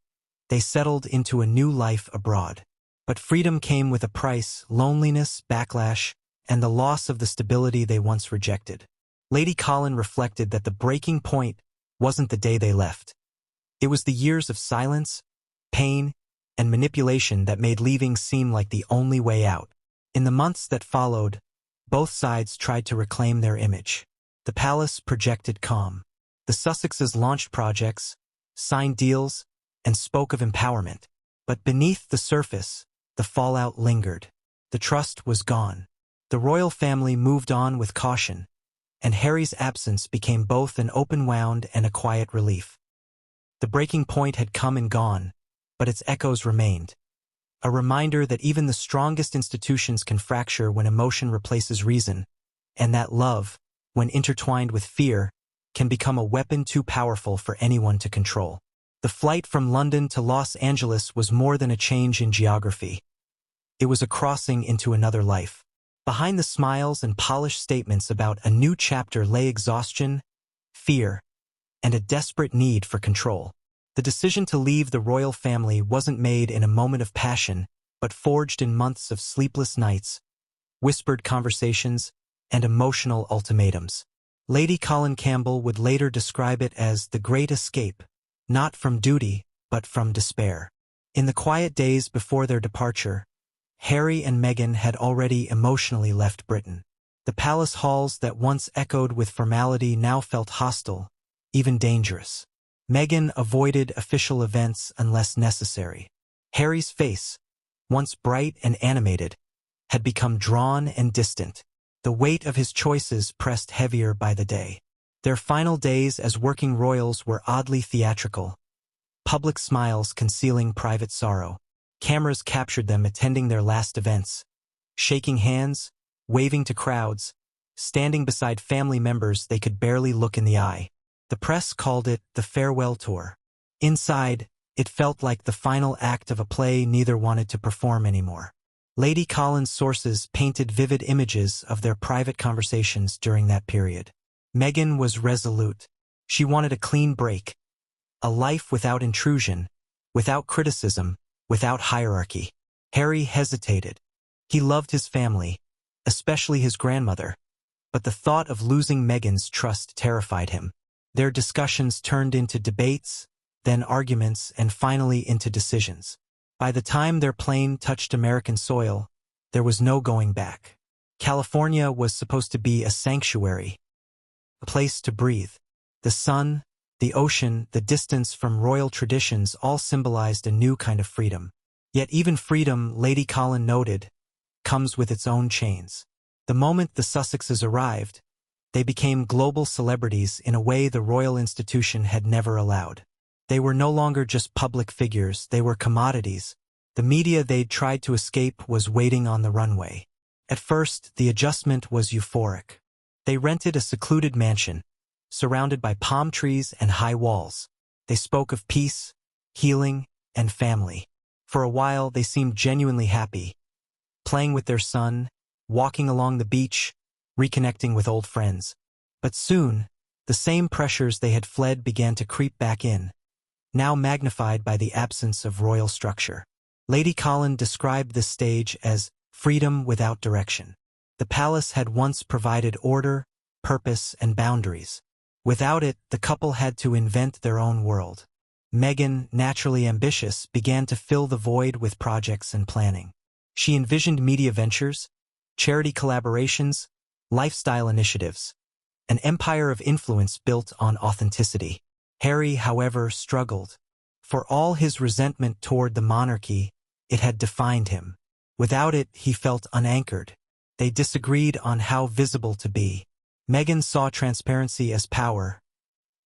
they settled into a new life abroad. But freedom came with a price: loneliness, backlash, and the loss of the stability they once rejected. Lady Colin reflected that the breaking point wasn't the day they left. It was the years of silence, pain, and manipulation that made leaving seem like the only way out. In the months that followed, both sides tried to reclaim their image. The palace projected calm. The Sussexes launched projects, signed deals, and spoke of empowerment. But beneath the surface, the fallout lingered. The trust was gone. The royal family moved on with caution, and Harry's absence became both an open wound and a quiet relief. The breaking point had come and gone, but its echoes remained. A reminder that even the strongest institutions can fracture when emotion replaces reason, and that love, when intertwined with fear, can become a weapon too powerful for anyone to control. The flight from London to Los Angeles was more than a change in geography. It was a crossing into another life. Behind the smiles and polished statements about a new chapter lay exhaustion, fear, and a desperate need for control. The decision to leave the royal family wasn't made in a moment of passion, but forged in months of sleepless nights, whispered conversations, and emotional ultimatums. Lady Colin Campbell would later describe it as the great escape, not from duty, but from despair. In the quiet days before their departure, Harry and Meghan had already emotionally left Britain. The palace halls that once echoed with formality now felt hostile, even dangerous. Meghan avoided official events unless necessary. Harry's face, once bright and animated, had become drawn and distant. The weight of his choices pressed heavier by the day. Their final days as working royals were oddly theatrical. Public smiles concealing private sorrow. Cameras captured them attending their last events, shaking hands, waving to crowds, standing beside family members they could barely look in the eye. The press called it the farewell tour. Inside, it felt like the final act of a play neither wanted to perform anymore. Lady Colin's sources painted vivid images of their private conversations during that period. Meghan was resolute. She wanted a clean break, a life without intrusion, without criticism, without hierarchy. Harry hesitated. He loved his family, especially his grandmother, but the thought of losing Meghan's trust terrified him. Their discussions turned into debates, then arguments, and finally into decisions. By the time their plane touched American soil, there was no going back. California was supposed to be a sanctuary, a place to breathe. The sun, the ocean, the distance from royal traditions all symbolized a new kind of freedom. Yet even freedom, Lady Colin noted, comes with its own chains. The moment the Sussexes arrived, they became global celebrities in a way the royal institution had never allowed. They were no longer just public figures, they were commodities. The media they'd tried to escape was waiting on the runway. At first, the adjustment was euphoric. They rented a secluded mansion, surrounded by palm trees and high walls. They spoke of peace, healing, and family. For a while, they seemed genuinely happy, playing with their son, walking along the beach, reconnecting with old friends. But soon, the same pressures they had fled began to creep back in, now magnified by the absence of royal structure. Lady Colin described this stage as freedom without direction. The palace had once provided order, purpose, and boundaries. Without it, the couple had to invent their own world. Meghan, naturally ambitious, began to fill the void with projects and planning. She envisioned media ventures, charity collaborations, lifestyle initiatives, an empire of influence built on authenticity. Harry, however, struggled. For all his resentment toward the monarchy, it had defined him. Without it, he felt unanchored. They disagreed on how visible to be. Meghan saw transparency as power.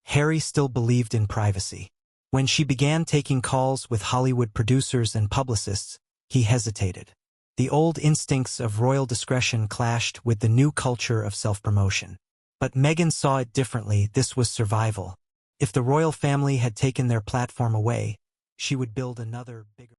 Harry still believed in privacy. When she began taking calls with Hollywood producers and publicists, he hesitated. The old instincts of royal discretion clashed with the new culture of self-promotion. But Meghan saw it differently. This was survival. If the royal family had taken their platform away, she would build another, bigger